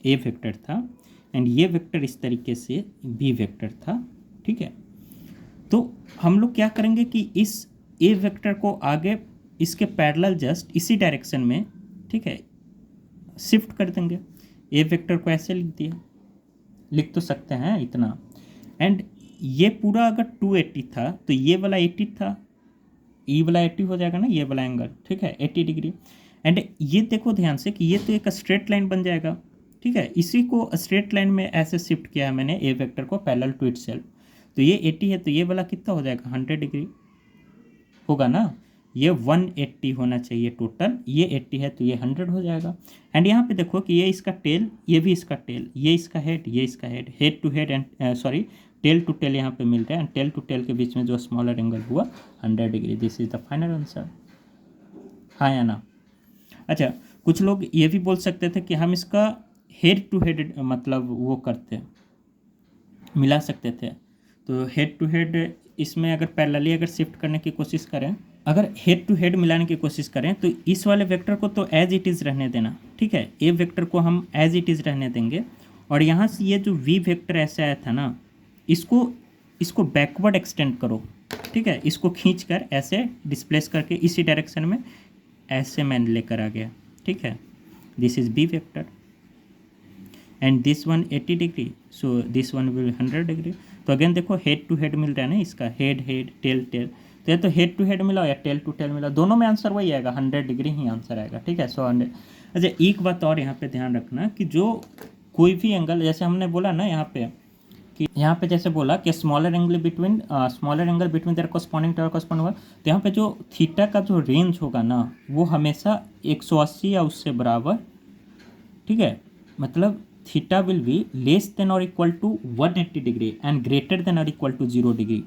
ए वेक्टर था एंड ये वेक्टर इस तरीके से बी वेक्टर था, ठीक है। तो हम लोग क्या करेंगे कि इस ए वेक्टर को आगे इसके पैरेलल जस्ट इसी डायरेक्शन में, ठीक है, शिफ्ट कर देंगे। ए वेक्टर को ऐसे लिख दिया, लिख तो सकते हैं इतना। एंड ये पूरा अगर 280 था तो ये वाला 80 था, ई वाला 80 हो जाएगा ना ये वाला एंगल, ठीक है, 80 डिग्री। एंड ये देखो ध्यान से कि ये तो एक स्ट्रेट लाइन बन जाएगा, ठीक है। इसी को स्ट्रेट लाइन में ऐसे शिफ्ट किया है मैंने ए वेक्टर को पैरेलल टू इटसेल्फ। तो ये 80 है तो ये वाला कितना हो जाएगा 100 डिग्री होगा ना। ये 180 होना चाहिए टोटल, ये 80 है तो ये 100 हो जाएगा। एंड यहाँ पे देखो कि ये इसका टेल, ये भी इसका टेल, ये इसका हेड, ये इसका head, head to head and sorry tail to tail यहाँ पे मिल रहा है एंड टेल टू टेल के बीच में जो स्मॉलर एंगल हुआ 100 degree. This is the final answer, हाँ या ना। अच्छा कुछ लोग ये भी बोल सकते थे कि हम इसका हेड टू हेड मतलब वो करते मिला सकते थे। तो हेड टू हेड इसमें अगर पैरेलली अगर शिफ्ट करने की कोशिश करें, अगर हेड टू हेड मिलाने की कोशिश करें तो इस वाले वेक्टर को तो एज इट इज़ रहने देना, ठीक है। ए वेक्टर को हम एज इट इज़ रहने देंगे और यहाँ से ये जो वी वेक्टर ऐसे आया था ना इसको बैकवर्ड एक्सटेंड करो, ठीक है। इसको खींच कर ऐसे डिस्प्लेस करके इसी डायरेक्शन में ऐसे मैं लेकर आ गया, ठीक है। This is B vector and this one 80 degree, so this one will 100 degree. तो अगेन देखो हेड टू हेड मिल रहा है ना, इसका हेड हेड टेल टेल, तो ये तो हेड टू हेड मिला या टेल टू टेल मिला, दोनों में आंसर वही आएगा, 100 डिग्री ही आंसर आएगा, ठीक है। सो 100। अच्छा एक बात और यहाँ पे ध्यान रखना कि जो कोई भी एंगल, जैसे हमने बोला ना यहाँ पे कि यहाँ पे जैसे बोला कि smaller angle between their corresponding to corresponding होगा, तो यहाँ पे जो थीटा का जो रेंज होगा ना वो हमेशा 180 या उससे बराबर, ठीक है, मतलब theta will be less than और equal to 180 degree and greater than और इक्वल टू 0 डिग्री।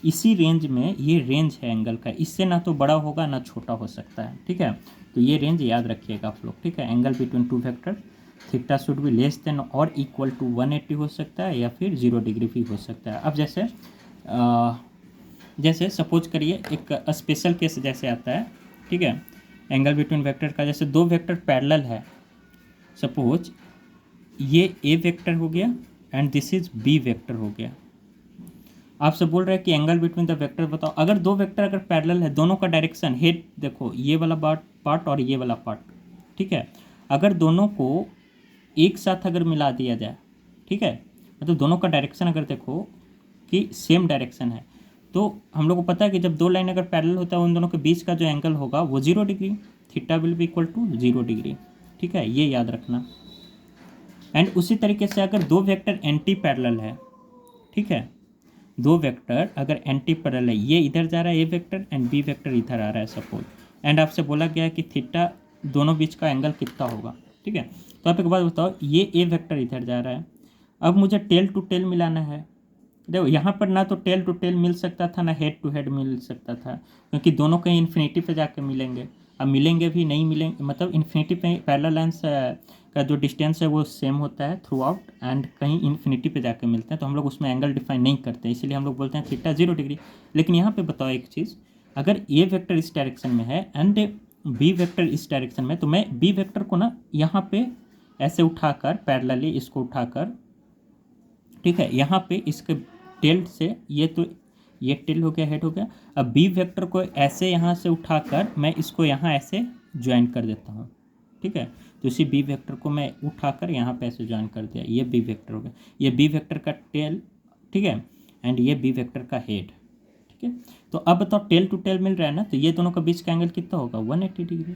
इसी रेंज में ये रेंज है एंगल का, इससे ना तो बड़ा होगा ना छोटा हो सकता है, ठीक है। तो ये रेंज याद रखिएगा आप लोग, ठीक है। Angle between to vector theta should be less than और इक्वल टू 180 हो सकता है या फिर 0 डिग्री भी हो सकता है। अब जैसे सपोज करिए एक स्पेशल केस जैसे आता है, ठीक है, एंगल बिटवीन वेक्टर का, जैसे दो वेक्टर पैरेलल है, सपोज ये ए वेक्टर हो गया and this is B vector हो गया। आपसे बोल रहा है कि एंगल बिटवीन द वेक्टर बताओ। अगर दो वेक्टर अगर पैरेलल है, दोनों का डायरेक्शन हेड देखो, ये वाला पार्ट और ये वाला पार्ट, ठीक है, अगर दोनों को एक साथ अगर मिला दिया जाए, ठीक है, मतलब दोनों का डायरेक्शन अगर देखो कि सेम डायरेक्शन है, तो हम लोग को पता है कि जब दो लाइन अगर पैरेलल होता है उन दोनों के बीच का जो एंगल होगा वो 0 degree, theta will be equal to 0 degree, ठीक है, ये याद रखना। एंड उसी तरीके से अगर दो वेक्टर एंटी पैरेलल है, ठीक है, दो वेक्टर अगर एंटी पैरेलल है, ये इधर जा रहा है A vector and B vector इधर आ रहा है सपोज, एंड आपसे बोला गया है कि थीटा दोनों बीच का एंगल कितना होगा, ठीक है। तो आप एक बात बताओ, ये ए वेक्टर इधर जा रहा है, अब मुझे टेल टू टेल मिलाना है। देखो यहाँ पर ना तो टेल टू टेल मिल सकता था ना हेड टू हेड मिल सकता था, क्योंकि दोनों कहीं इन्फिनिटी पे जाके मिलेंगे। अब मिलेंगे भी नहीं मिलेंगे, मतलब इन्फिनिटी पे पैरेलल लाइंस का जो डिस्टेंस है वो सेम होता है थ्रू आउट, एंड कहीं इन्फिनिटी पे जाके मिलते हैं, तो हम लोग उसमें एंगल डिफाइन नहीं करते, इसीलिए हम लोग बोलते हैं थीटा 0 डिग्री। लेकिन यहाँ पे बताओ एक चीज़, अगर ए वेक्टर इस डायरेक्शन में है एंड बी वेक्टर इस डायरेक्शन में, तो मैं बी वेक्टर को ना यहाँ पे ऐसे उठाकर पैरेलली इसको उठाकर, ठीक है, यहाँ पे इसके टेल से ये टेल हो गया, हेड हो गया। अब बी वेक्टर को ऐसे यहाँ से उठाकर मैं इसको यहाँ ऐसे ज्वाइन कर देता हूँ, ठीक है। तो इसी बी वेक्टर को मैं उठाकर यहाँ पे ऐसे ज्वाइन कर दिया, ये बी वेक्टर हो गया, ये बी वेक्टर का टेल, ठीक है, एंड ये बी वेक्टर का हेड, ठीक है। तो अब बताओ टेल टू टेल मिल रहा है ना, तो ये दोनों का बीच का एंगल कितना होगा 180 डिग्री।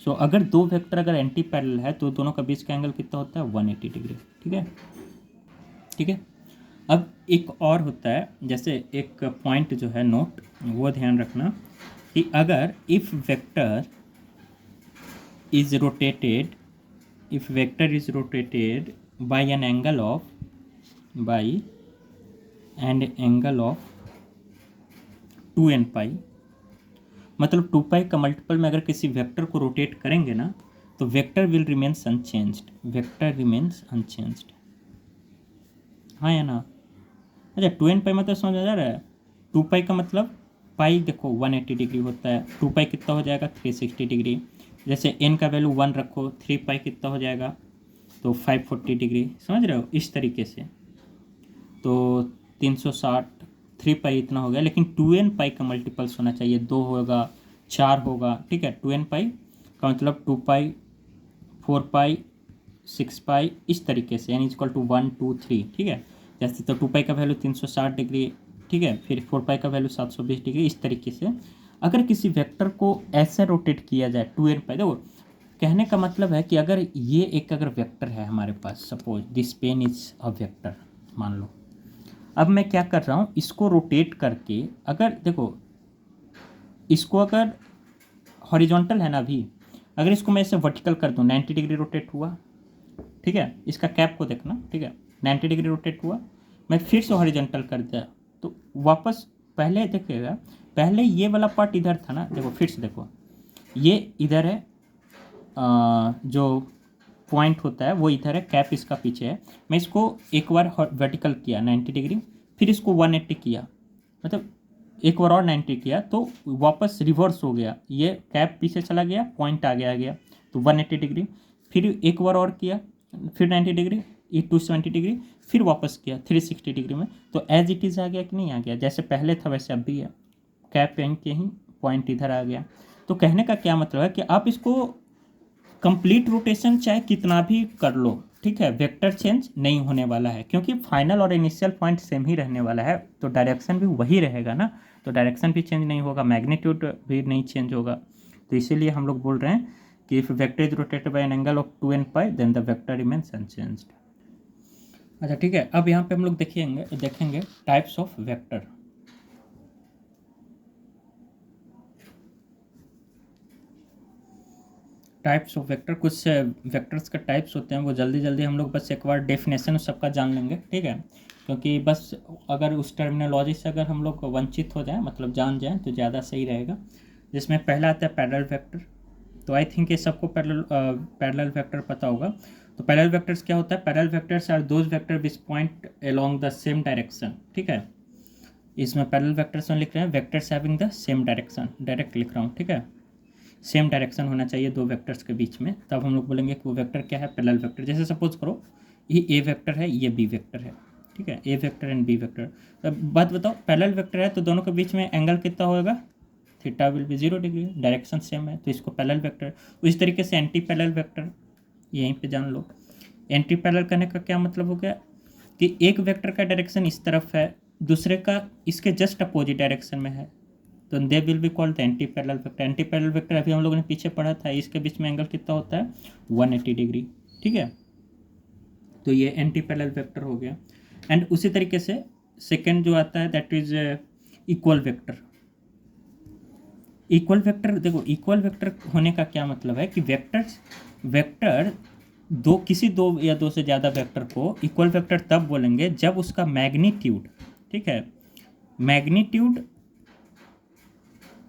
सो अगर दो वेक्टर अगर एंटी पैरेलल है तो दोनों का बीच का एंगल कितना होता है 180 डिग्री, ठीक है, ठीक है। अब एक और होता है, जैसे एक पॉइंट जो है नोट वो ध्यान रखना कि अगर if vector is rotated by an angle of 2n पाई, मतलब 2 पाई का मल्टीपल में अगर किसी वेक्टर को रोटेट करेंगे ना तो वेक्टर विल रिमेन्स अनचेंज्ड, हाँ या ना। अच्छा 2n पाई मतलब समझ आ जा रहा है, 2 पाई का मतलब पाई देखो 180 डिग्री होता है, 2 पाई कितना हो जाएगा 360 डिग्री, जैसे n का वैल्यू 1 रखो, 3 पाई कितना हो जाएगा तो 540 डिग्री, समझ रहे हो, इस तरीके से। तो 360, 3 पाई इतना हो गया, लेकिन 2n पाई का मल्टीपल्स होना चाहिए, 2 होगा 4 होगा, ठीक है। 2n पाई का मतलब 2 पाई 4 पाई 6 पाई इस तरीके से, यानी इक्वल टू 1 2 3, ठीक है। जैसे तो 2 पाई का वैल्यू 360 डिग्री, ठीक है, फिर 4 पाई का वैल्यू 720 डिग्री, इस तरीके से अगर किसी वेक्टर को ऐसे रोटेट किया जाए 2n पाई, देखो कहने का मतलब है कि अगर ये एक अगर वेक्टर है हमारे पास, suppose this pen is a vector मान लो, अब मैं क्या कर रहा हूँ, इसको रोटेट करके, अगर देखो इसको अगर हॉरिजॉन्टल है ना अभी, अगर इसको मैं ऐसे वर्टिकल कर दूँ 90 डिग्री रोटेट हुआ, ठीक है, इसका कैप को देखना, ठीक है, 90 डिग्री रोटेट हुआ, मैं फिर से हॉरिजॉन्टल कर दिया तो वापस पहले देखिएगा, पहले ये वाला पार्ट इधर था ना, देखो फिर से देखो ये इधर है, जो पॉइंट होता है वो इधर है, कैप इसका पीछे है, मैं इसको एक बार वर्टिकल किया 90 डिग्री, फिर इसको 180 किया, मतलब एक बार और 90 किया तो वापस रिवर्स हो गया, ये कैप पीछे चला गया, पॉइंट आ गया तो 180 डिग्री, फिर एक बार और किया, फिर 90 डिग्री, ये 270 डिग्री, फिर वापस किया 360 डिग्री में, तो एज इट इज़ आ गया कि नहीं आ गया, जैसे पहले था वैसे अब भी है, कैप यहीं के ही, पॉइंट इधर आ गया। तो कहने का क्या मतलब है कि आप इसको कंप्लीट रोटेशन चाहे कितना भी कर लो, ठीक है, वेक्टर चेंज नहीं होने वाला है, क्योंकि फाइनल और इनिशियल पॉइंट सेम ही रहने वाला है, तो डायरेक्शन भी वही रहेगा ना, तो डायरेक्शन भी चेंज नहीं होगा, मैग्नीट्यूड भी नहीं चेंज होगा। तो इसीलिए हम लोग बोल रहे हैं कि if vector is rotated by an angle of 2n pi then the vector remains unchanged. अच्छा ठीक है, अब यहाँ पे हम लोग देखेंगे types of vector. Types of vector, कुछ वेक्टर्स का टाइप्स होते हैं, वो जल्दी जल्दी हम लोग बस एक बार डेफिनेशन सबका जान लेंगे, ठीक है। क्योंकि बस अगर उस टर्मिनोलॉजी से अगर हम लोग वंचित हो जाएं, मतलब जान जाएं, तो ज़्यादा सही रहेगा। जिसमें पहला आता है पैरेलल वेक्टर। तो आई थिंक ये सबको पैरेलल वेक्टर पता होगा। तो पैरेलल वेक्टर्स क्या होता है? Parallel vectors are those vector which point along the same direction, ठीक है। इसमें पैरेलल वेक्टर्स में लिख रहे हैं vectors having the same direction, direct लिख रहा हूँ, ठीक है। सेम डायरेक्शन होना चाहिए दो वेक्टर्स के बीच में, तब हम लोग बोलेंगे कि वो वेक्टर क्या है, पैरेलल वेक्टर। जैसे सपोज करो ये ए वेक्टर है, ये बी वेक्टर है, ठीक है, A vector and B vector. अब बात बताओ, पैरेलल वेक्टर है तो दोनों के बीच में एंगल कितना होगा? Theta will B 0 degree, direction same है, तो इसको पैरेलल वेक्टर। उस तरीके से एंटी पैरेलल वेक्टर, यहीं पे जान लो। एंटी पैरेलल करने का क्या मतलब हो गया कि एक वेक्टर का डायरेक्शन इस तरफ है, दूसरे का इसके जस्ट अपोजिट डायरेक्शन में है, तो they will be called the anti parallel vector. Anti parallel vector अभी हम लोगों ने पीछे पढ़ा था, इसके बीच में एंगल कितना होता है? 180 डिग्री, ठीक है। तो ये एंटी पैरेलल वेक्टर हो गया। एंड उसी तरीके से सेकेंड जो आता है that is equal vector. Equal vector, देखो इक्वल वेक्टर होने का क्या मतलब है कि वेक्टर किसी दो या दो से ज़्यादा वेक्टर को इक्वल वेक्टर तब बोलेंगे जब उसका मैग्नीट्यूड, ठीक है, magnitude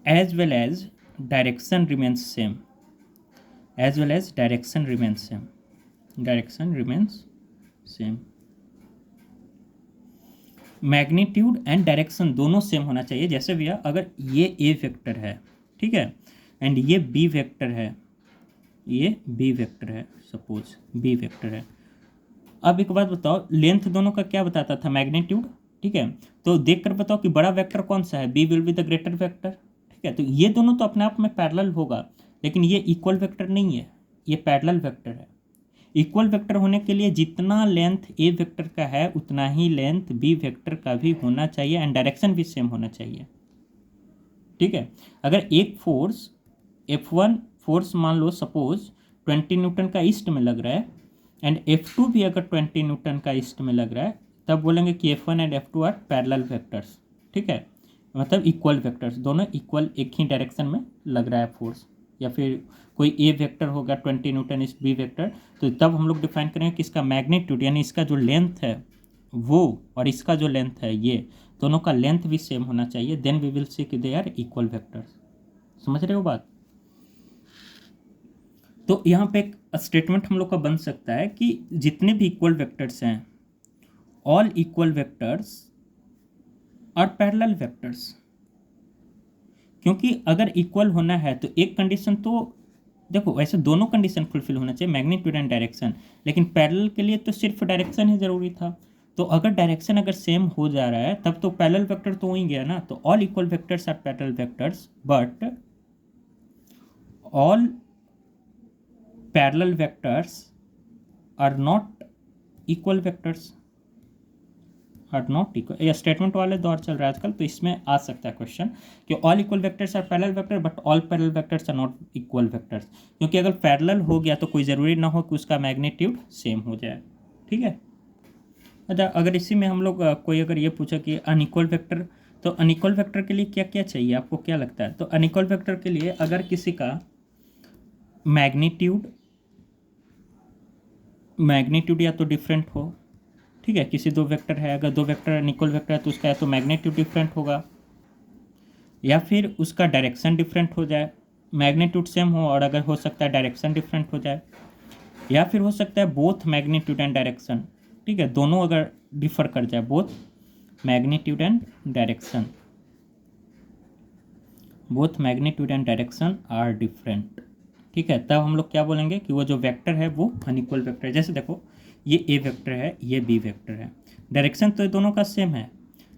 as well as direction remains same, as well as direction remains same, direction remains same। Magnitude and direction दोनों सेम होना चाहिए। जैसे भैया अगर ये ए वेक्टर है, ठीक है, एंड ये बी वेक्टर है, ये बी वेक्टर है, सपोज बी वेक्टर है। अब एक बात बताओ, लेंथ दोनों का क्या बताता था? मैग्नीट्यूड, ठीक है। तो देख कर बताओ कि बड़ा वेक्टर कौन सा है? B will be the greater vector, ठीक है। तो ये दोनों तो अपने आप में पैरेलल होगा, लेकिन ये इक्वल वेक्टर नहीं है, ये पैरेलल वेक्टर है। इक्वल वेक्टर होने के लिए जितना लेंथ ए वेक्टर का है उतना ही लेंथ बी वेक्टर का भी होना चाहिए, एंड डायरेक्शन भी सेम होना चाहिए, ठीक है। अगर एक फोर्स F1 फोर्स मान लो सपोज 20 न्यूटन का ईस्ट में लग रहा है, एंड F2 भी अगर 20 न्यूटन का ईस्ट में लग रहा है, तब बोलेंगे कि F1 and F2 are parallel vectors, ठीक है। मतलब इक्वल वेक्टर्स, दोनों इक्वल एक ही डायरेक्शन में लग रहा है फोर्स। या फिर कोई ए वेक्टर होगा 20 न्यूटन इस बी वेक्टर, तो तब हम लोग डिफाइन करेंगे कि इसका मैग्नीट्यूड यानी इसका जो लेंथ है वो और इसका जो लेंथ है ये दोनों का लेंथ भी सेम होना चाहिए, देन वी विल सी कि दे आर इक्वल वेक्टर्स। समझ रहे हो बात? तो यहाँ पे एक स्टेटमेंट हम लोग का बन सकता है कि जितने भी इक्वल वेक्टर्स हैं, all equal vectors are parallel vectors. क्योंकि अगर इक्वल होना है तो एक कंडीशन तो देखो, वैसे दोनों कंडीशन फुलफिल होना चाहिए, मैग्नीट्यूड एंड डायरेक्शन, लेकिन पैरेलल के लिए तो सिर्फ डायरेक्शन ही ज़रूरी था। तो अगर डायरेक्शन अगर सेम हो जा रहा है तब तो पैरेलल वेक्टर तो हो ही गया ना। तो all equal vectors are parallel vectors, but all parallel vectors are not equal vectors, are not equal. ये स्टेटमेंट वाले दौर चल रहा है आजकल, तो इसमें आ सकता है क्वेश्चन कि all equal vectors are parallel vector but all parallel vectors are not equal vectors. क्योंकि अगर पैरेलल हो गया तो कोई ज़रूरी ना हो कि उसका मैग्नीट्यूड सेम हो जाए, ठीक है। अच्छा, अगर इसी में हम लोग कोई अगर ये पूछा कि अनइक्वल वेक्टर, तो अनइक्वल वेक्टर के लिए क्या क्या चाहिए, आपको क्या लगता है? तो अनइक्वल वेक्टर के लिए अगर किसी का मैग्नीट्यूड या तो डिफरेंट हो, ठीक है, किसी दो वेक्टर है, अगर दो वेक्टर अनइक्वल वेक्टर है तो उसका या तो मैग्नीट्यूड डिफरेंट होगा या फिर उसका डायरेक्शन डिफरेंट हो जाए। मैग्नीट्यूड सेम हो और अगर हो सकता है डायरेक्शन डिफरेंट हो जाए, या फिर हो सकता है बोथ मैग्नीट्यूड एंड डायरेक्शन, ठीक है, दोनों अगर डिफर कर जाए, both magnitude and direction, both magnitude and direction are different, ठीक है। तब हम लोग क्या बोलेंगे कि वो जो वेक्टर है वो अनइक्वल वेक्टर है। जैसे देखो ये ए वेक्टर है, ये बी वेक्टर है, डायरेक्शन तो दोनों का सेम है,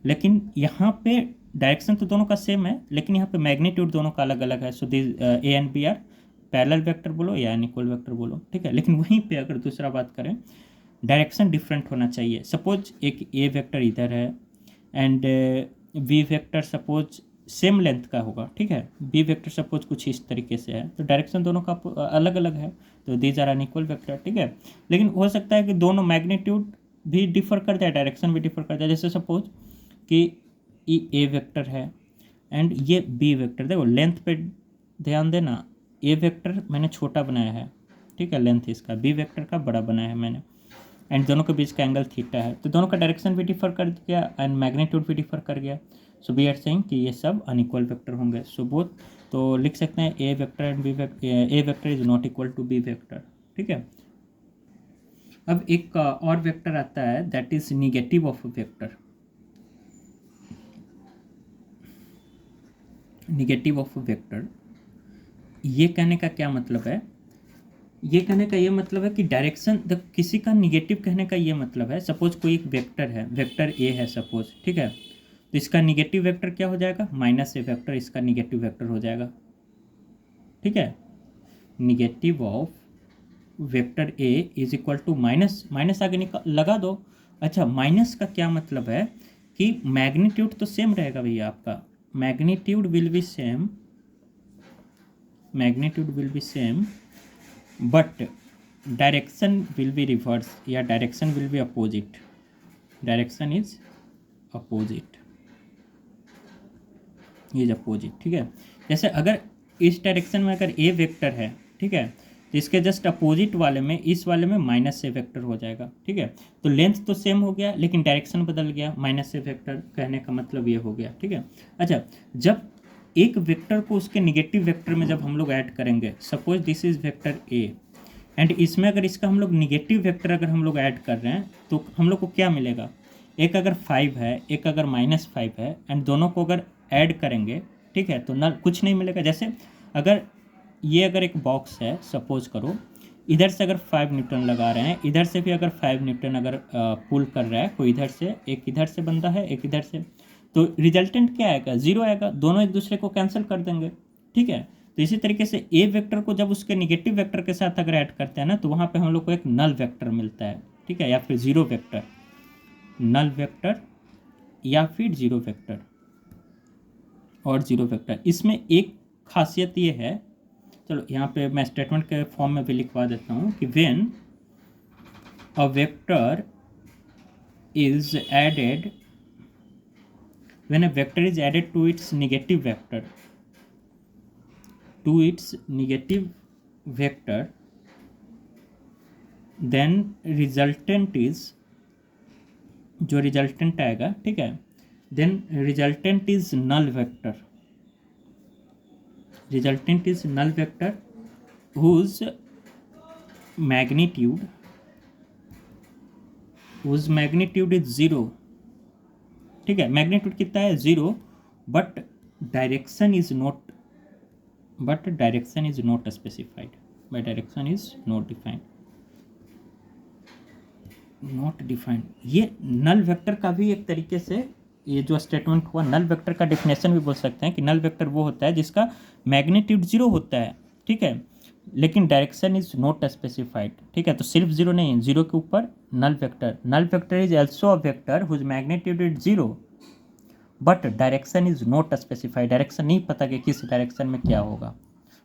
लेकिन यहाँ पे डायरेक्शन तो दोनों का सेम है, लेकिन यहाँ पे मैग्नीट्यूड दोनों का अलग अलग है। So this A and B are parallel vector बोलो या अनइक्वल वेक्टर बोलो, ठीक है। लेकिन वहीं पे अगर दूसरा बात करें, डायरेक्शन डिफरेंट होना चाहिए। सपोज एक ए वेक्टर इधर है and B vector suppose same length का होगा, ठीक है, बी वेक्टर सपोज कुछ इस तरीके से है, तो डायरेक्शन दोनों का अलग अलग है, तो दीज आर अनइक्वल वेक्टर, ठीक है। लेकिन हो सकता है कि दोनों मैग्नीट्यूड भी डिफर करता है, डायरेक्शन भी डिफर करता है। जैसे सपोज कि ए वेक्टर है एंड ये बी वेक्टर, देखो लेंथ पे ध्यान देना, ए वेक्टर मैंने छोटा बनाया है, ठीक है, लेंथ इसका, बी वेक्टर का बड़ा बनाया है मैंने, एंड दोनों के बीच का एंगल थीटा है, तो दोनों का डायरेक्शन भी डिफर कर गया एंड मैग्नीट्यूड भी डिफर कर गया। सो वी आर सेइंग कि ये सब अनइक्वल वेक्टर होंगे। सो बोथ, तो लिख सकते हैं A vector and B vector, A vector is not equal to B vector, ठीक है। अब एक और वेक्टर आता है that is negative of vector. Negative of vector, ये कहने का क्या मतलब है, ये कहने का ये मतलब है कि डायरेक्शन, किसी का निगेटिव कहने का ये मतलब है, सपोज कोई एक वेक्टर है, वेक्टर ए है सपोज, ठीक है, तो इसका निगेटिव वेक्टर क्या हो जाएगा, माइनस ए वेक्टर इसका निगेटिव वेक्टर हो जाएगा, ठीक है। Negative of vector A is equal to minus, minus आगे लगा दो। अच्छा, माइनस का क्या मतलब है कि मैग्नीट्यूड तो सेम रहेगा भैया आपका, magnitude will be same, magnitude will be same but direction will be reverse, या direction will be opposite, direction is opposite, is opposite, ठीक है। जैसे अगर इस डायरेक्शन में अगर ए वेक्टर है, ठीक है, तो इसके जस्ट अपोजिट वाले में, इस वाले में माइनस ए वेक्टर हो जाएगा, ठीक है। तो लेंथ तो सेम हो गया लेकिन डायरेक्शन बदल गया, माइनस ए वेक्टर कहने का मतलब ये हो गया, ठीक है। अच्छा, जब एक वेक्टर को उसके निगेटिव वेक्टर में जब हम लोग ऐड करेंगे, suppose this is vector A and इसमें अगर इसका हम लोग निगेटिव वेक्टर अगर हम लोग ऐड कर रहे हैं तो हम लोग को क्या मिलेगा, एक अगर 5 है, एक अगर -5 है, एंड दोनों को अगर ऐड करेंगे, ठीक है, तो ना कुछ नहीं मिलेगा। जैसे अगर ये अगर एक बॉक्स है, सपोज करो इधर से अगर 5 न्यूटन लगा रहे हैं, इधर से भी अगर 5 न्यूटन अगर पुल कर रहा है कोई इधर से, एक इधर से बंदा है, एक इधर से, तो रिजल्टेंट क्या आएगा, 0 आएगा, दोनों एक दूसरे को कैंसिल कर देंगे, ठीक है। तो इसी तरीके से ए वेक्टर को जब उसके निगेटिव वेक्टर के साथ अगर ऐड करते हैं ना, तो वहाँ पे हम लोग को एक नल वेक्टर मिलता है, ठीक है, या फिर 0 वेक्टर, नल वेक्टर या फिर 0 वेक्टर और 0 वेक्टर। इसमें एक खासियत ये है, चलो यहाँ पे मैं स्टेटमेंट के फॉर्म में भी लिखवा देता हूँ कि when a vector is added, when a vector is added to its negative vector, then resultant is, जो रिजल्टेंट आएगा, ठीक है, then resultant is null vector, resultant is null vector whose magnitude is 0, ठीक है, मैग्नीट्यूड कितना है, 0, but direction is not specified, by direction is not defined. ये नल वेक्टर का भी एक तरीके से, ये जो स्टेटमेंट हुआ, नल वेक्टर का डेफिनेशन भी बोल सकते हैं कि नल वेक्टर वो होता है जिसका मैग्नीट्यूड 0 होता है, ठीक है, लेकिन डायरेक्शन इज नॉट स्पेसिफाइड, ठीक है। तो सिर्फ 0 नहीं, 0 के ऊपर null vector is also a vector whose magnitude is 0 but direction is not specified, direction नहीं पता कि किस डायरेक्शन में क्या होगा,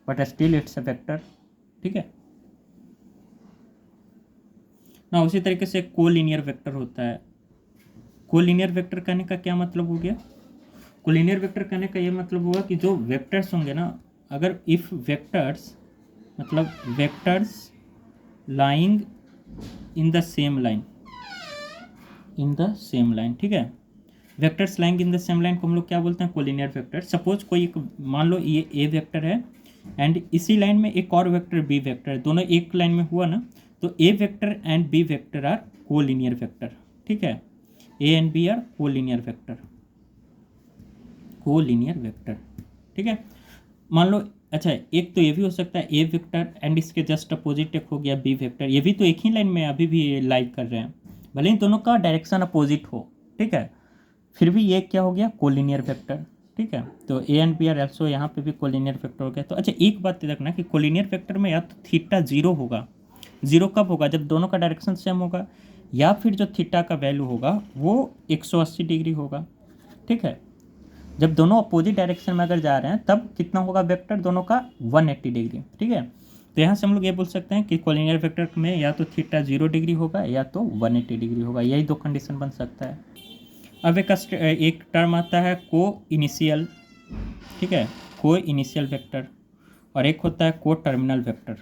but still it's a vector, ठीक है ना। उसी तरीके से कोलिनियर वेक्टर होता है। कोलिनियर वेक्टर कहने का क्या मतलब हो गया, कोलिनियर वेक्टर कहने का ये मतलब हुआ कि जो वेक्टर्स होंगे ना, अगर इफ वेक्टर्स, मतलब vectors lying in the same line, ठीक है, vectors lying in the same line को हम लोग क्या बोलते हैं, कोलिनियर वेक्टर। सपोज कोई एक, मान लो ये ए वेक्टर है एंड इसी लाइन में एक और वेक्टर बी वेक्टर है, दोनों एक लाइन में हुआ ना, तो A vector and B vector are collinear vector, ठीक है, A and B are collinear vector, ठीक है। मान लो, अच्छा, एक तो ये भी हो सकता है ए वेक्टर एंड इसके जस्ट अपोजिट एक हो गया बी वेक्टर, ये भी तो एक ही लाइन में अभी भी लाइक कर रहे हैं, भले ही दोनों का डायरेक्शन अपोजिट हो, ठीक है, फिर भी ये क्या हो गया, कोलिनियर वेक्टर, ठीक है। तो A and B are also यहाँ पे भी कोलिनियर वेक्टर हो गया। तो अच्छा, एक बात रखना कि कोलिनियर वेक्टर में या तो थीटा 0 होगा, 0 कब होगा, जब दोनों का डायरेक्शन सेम होगा, या फिर जो थीटा का वैल्यू होगा वो 180 डिग्री होगा, ठीक है। जब दोनों अपोजिट डायरेक्शन में अगर जा रहे हैं तब कितना होगा वेक्टर, दोनों का 180 डिग्री, ठीक है। तो यहाँ से हम लोग ये बोल सकते हैं कि कोलिनियर वेक्टर में या तो थीटा 0 डिग्री होगा या तो 180 डिग्री होगा, यही दो कंडीशन बन सकता है। अब एक टर्म आता है को इनिशियल, ठीक है, को इनिशियल वेक्टर, और एक होता है को टर्मिनल वेक्टर,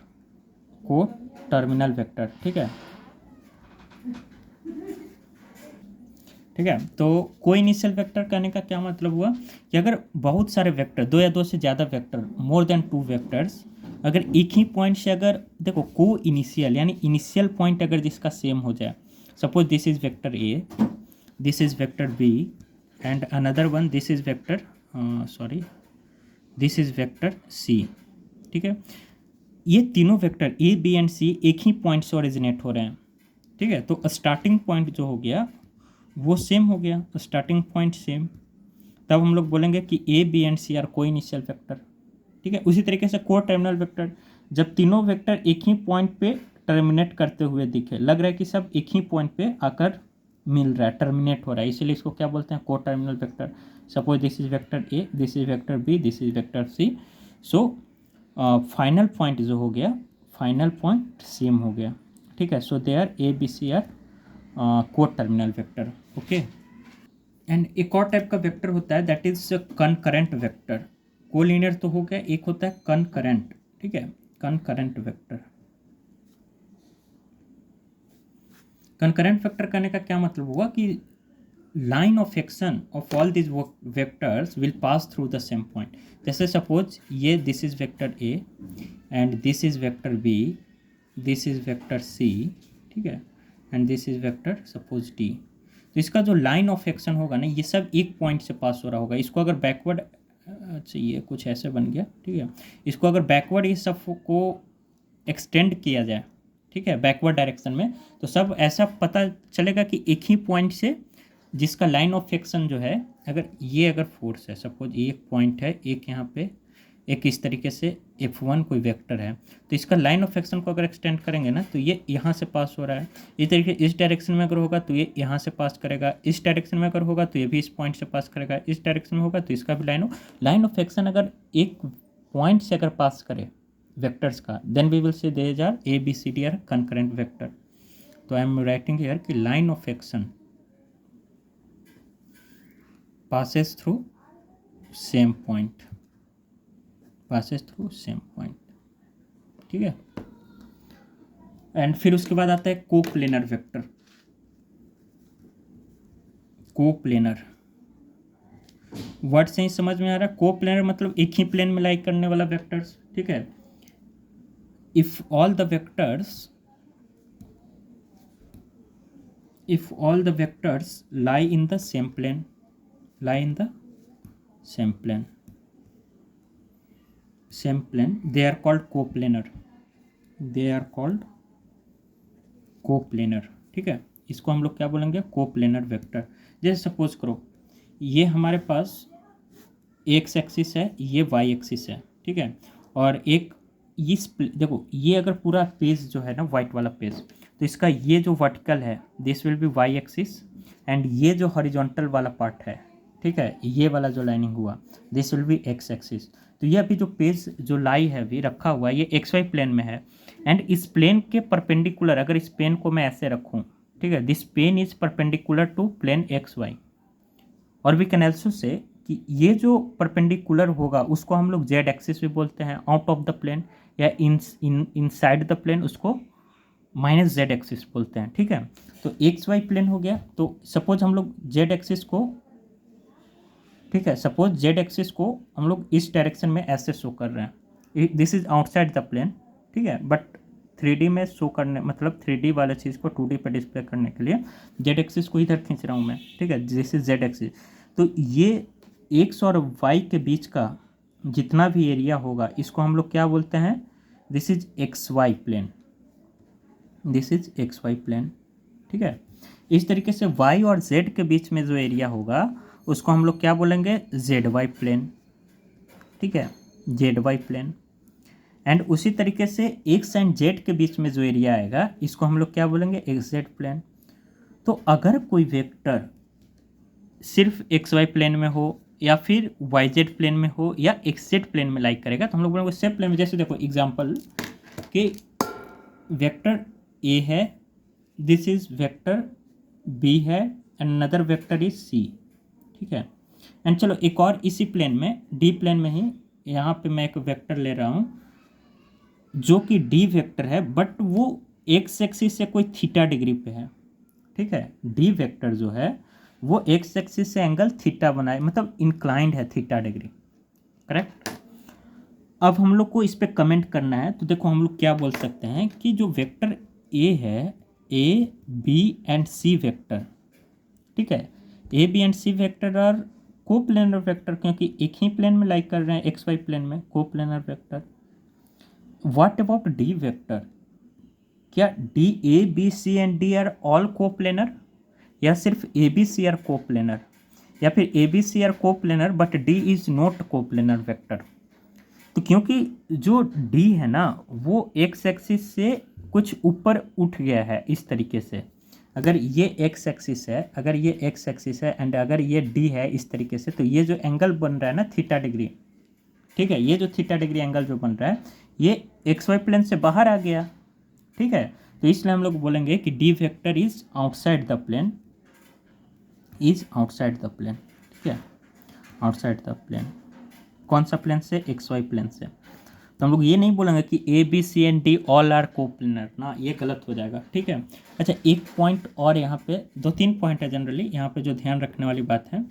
को टर्मिनल वेक्टर, ठीक है। ठीक है, तो को इनिशियल वेक्टर कहने का क्या मतलब हुआ कि अगर बहुत सारे वेक्टर, दो या दो से ज़्यादा वेक्टर, मोर देन 2 वेक्टर्स, अगर एक ही पॉइंट से, अगर देखो को इनिशियल यानी इनिशियल पॉइंट अगर जिसका सेम हो जाए, suppose this is vector A, this is vector B and another one this is vector this is vector C, ठीक है। ये तीनों vector A B and C एक ही पॉइंट से ओरिजिनेट हो रहे हैं, ठीक है। तो स्टार्टिंग पॉइंट जो हो गया वो सेम हो गया, स्टार्टिंग पॉइंट सेम, तब हम लोग बोलेंगे कि A B and C are coinitial vector, ठीक है। उसी तरीके से को टर्मिनल वेक्टर, जब तीनों वेक्टर एक ही पॉइंट पे टर्मिनेट करते हुए दिखे, लग रहा है कि सब एक ही पॉइंट पे आकर मिल रहा है, टर्मिनेट हो रहा है, इसीलिए इसको क्या बोलते हैं, coterminal vector. Suppose this is vector A, this is vector B, this is vector C, so final point जो हो गया, फाइनल पॉइंट सेम हो गया, ठीक है। So they are A B C are coterminal vector, okay. And एक और टाइप का वेक्टर होता है that is concurrent vector. Collinear तो हो गया, एक होता है कनकरेंट, ठीक है, कनकरेंट वेक्टर। कनकरेंट वेक्टर करने का क्या मतलब हुआ कि line of action of all this vectors will pass through the same point. जैसे सपोज ये this is vector A and this is vector B, this is vector C, ठीक है, and this is vector suppose D. तो इसका जो लाइन ऑफ एक्शन होगा ना, ये सब एक पॉइंट से पास हो रहा होगा। इसको अगर बैकवर्ड, अच्छा ये कुछ ऐसे बन गया, ठीक है, इसको अगर बैकवर्ड ये सब को एक्सटेंड किया जाए, ठीक है, बैकवर्ड डायरेक्शन में, तो सब ऐसा पता चलेगा कि एक ही पॉइंट से जिसका लाइन ऑफ एक्शन जो है, अगर ये अगर फोर्स है, सपोज ये एक पॉइंट है, एक यहाँ पे, एक इस तरीके से F1 कोई वेक्टर है, तो इसका लाइन ऑफ एक्शन को अगर एक्सटेंड करेंगे ना, तो ये यहाँ से पास हो रहा है, इस तरीके इस डायरेक्शन में अगर होगा तो ये यहाँ से पास करेगा, इस डायरेक्शन में अगर होगा तो ये भी इस पॉइंट से पास करेगा, इस डायरेक्शन में होगा तो इसका भी लाइन ऑफ एक्शन अगर एक पॉइंट से अगर पास करे वेक्टर्स का, then we will say there are A B C D are concurrent vector. तो आई एम राइटिंग हियर कि line of action passes through same point, passes through same point, ठीक है। एंड फिर उसके बाद आता है कोप्लेनर वेक्टर। कोप्लेनर वर्ड से ही समझ में आ रहा है, कोप्लेनर मतलब एक ही प्लेन में लाई करने वाला वेक्टर्स, ठीक है। If all the vectors lie in the same plane, lie in the same plane, they are called coplanar, ठीक है। इसको हम लोग क्या बोलेंगे, कोप्लेनर वेक्टर। जैसे सपोज करो ये हमारे पास एक्स एक्सिस है, ये वाई एक्सिस है, ठीक है, और एक इस देखो ये अगर पूरा पेज जो है ना वाइट वाला पेज, तो इसका ये जो वर्टिकल है this will be Y axis, and ये जो हॉरिजॉन्टल वाला पार्ट है, ठीक है, ये वाला जो लाइनिंग हुआ this will B x axis. तो ये अभी जो पेज जो लाई है अभी रखा हुआ है ये एक्स वाई प्लेन में है, एंड इस प्लेन के परपेंडिकुलर अगर इस पेन को मैं ऐसे रखूं, ठीक है, this pen is perpendicular to plane X Y. और वी कैन ऑल्सो से कि ये जो परपेंडिकुलर होगा उसको हम लोग जेड एक्सिस भी बोलते हैं, आउट ऑफ द प्लेन या इनसाइड द प्लेन उसको माइनस जेड एक्सिस बोलते हैं, ठीक है। तो एक्स वाई प्लेन हो गया, तो सपोज हम लोग जेड एक्सिस को, ठीक है, सपोज जेड एक्सिस को हम लोग इस डायरेक्शन में ऐसे शो कर रहे हैं, this is outside the plane, ठीक है, बट 3D में शो करने मतलब 3D वाला चीज़ को 2D पे डिस्प्ले करने के लिए जेड एक्सिस को इधर खींच रहा हूँ मैं, ठीक है, दिस इज जेड एक्सिस। तो ये एक्स और वाई के बीच का जितना भी एरिया होगा इसको हम लोग क्या बोलते हैं, this is X Y plane, this is X Y plane, ठीक है। इस तरीके से वाई और जेड के बीच में जो एरिया होगा उसको हम लोग क्या बोलेंगे, जेड वाई प्लेन, ठीक है, जेड वाई प्लेन। एंड उसी तरीके से एक्स एंड जेड के बीच में जो एरिया आएगा इसको हम लोग क्या बोलेंगे, एक्स जेड प्लेन। तो अगर कोई वेक्टर सिर्फ एक्स वाई प्लेन में हो या फिर वाई जेड प्लेन में हो या एक्स जेड प्लेन में लाइक करेगा तो हम लोग बोलेंगे सेम प्लेन में। जैसे देखो एग्जाम्पल कि वेक्टर ए है, दिस इज वेक्टर बी है, and another vector is C, ठीक है। एंड चलो एक और इसी प्लेन में, डी प्लेन में ही यहाँ पे मैं एक वेक्टर ले रहा हूँ जो कि डी वेक्टर है, बट वो एक्स एक्सिस से कोई थीटा डिग्री पे है, ठीक है। डी वेक्टर जो है वो एक्स एक्सिस से एंगल थीटा बनाए, मतलब इंक्लाइंड है थीटा डिग्री, करेक्ट। अब हम लोग को इस पे कमेंट करना है, तो देखो हम लोग क्या बोल सकते हैं कि जो वेक्टर ए है, A B and C vector, ठीक है, A B and C vector are coplanar vector, क्योंकि एक ही प्लेन में लाइक कर रहे हैं, एक्स वाई प्लेन में, coplanar vector. What about D vector, क्या D A B C and D are all coplanar, या सिर्फ A B C are coplanar, या फिर A B C are coplanar but D is not coplanar vector. तो क्योंकि जो डी है ना वो एक्स एक्सिस से कुछ ऊपर उठ गया है इस तरीके से, अगर ये एक्स एक्सिस है, अगर ये एक्स एक्सिस है एंड अगर ये डी है इस तरीके से, तो ये जो एंगल बन रहा है ना थीटा डिग्री, ठीक है, ये जो थीटा डिग्री एंगल जो बन रहा है ये एक्स वाई प्लेन से बाहर आ गया, ठीक है। तो इसलिए हम लोग बोलेंगे कि D vector is outside the plane, is outside the plane, ठीक है, आउटसाइड द प्लेन। कौन सा प्लेन से, एक्स वाई प्लेन से। तो हम लोग ये नहीं बोलेंगे कि A B C and D all are coplanar ना, ये गलत हो जाएगा, ठीक है। अच्छा एक पॉइंट और यहाँ पे, 2-3 पॉइंट है जनरली यहाँ पे जो ध्यान रखने वाली बात है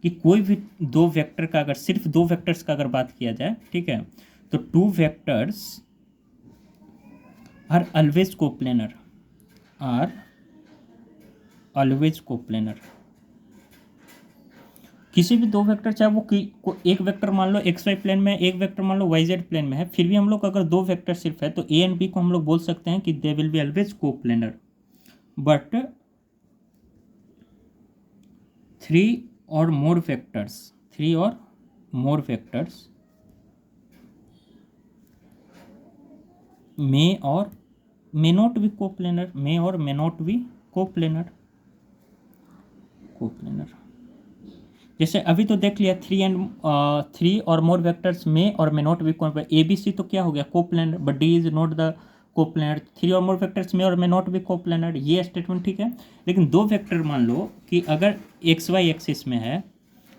कि कोई भी दो वेक्टर का, अगर सिर्फ दो वेक्टर्स का अगर बात किया जाए, ठीक है, तो two vectors are always coplanar, are always coplanar. किसी भी दो वेक्टर, चाहे वो एक वेक्टर मान लो एक्स वाई प्लेन में, एक वेक्टर मान लो वाई जेड प्लेन में है, फिर भी हम लोग अगर दो वेक्टर सिर्फ है तो ए एंड बी को हम लोग बोल सकते हैं कि they will be always coplanar. But 3 or more vectors, 3 or more vectors मे और मे नॉट बी कोप्लेनर, मे और may not be coplanar, coplanar. जैसे अभी तो देख लिया 3 or more vectors may or may not be coplanar, A B C तो क्या हो गया coplanar, but D is not the coplanar. 3 or more vectors may or may not be coplanar, ये स्टेटमेंट ठीक है। लेकिन दो वेक्टर मान लो कि अगर एक्स वाई एक्सिस में है,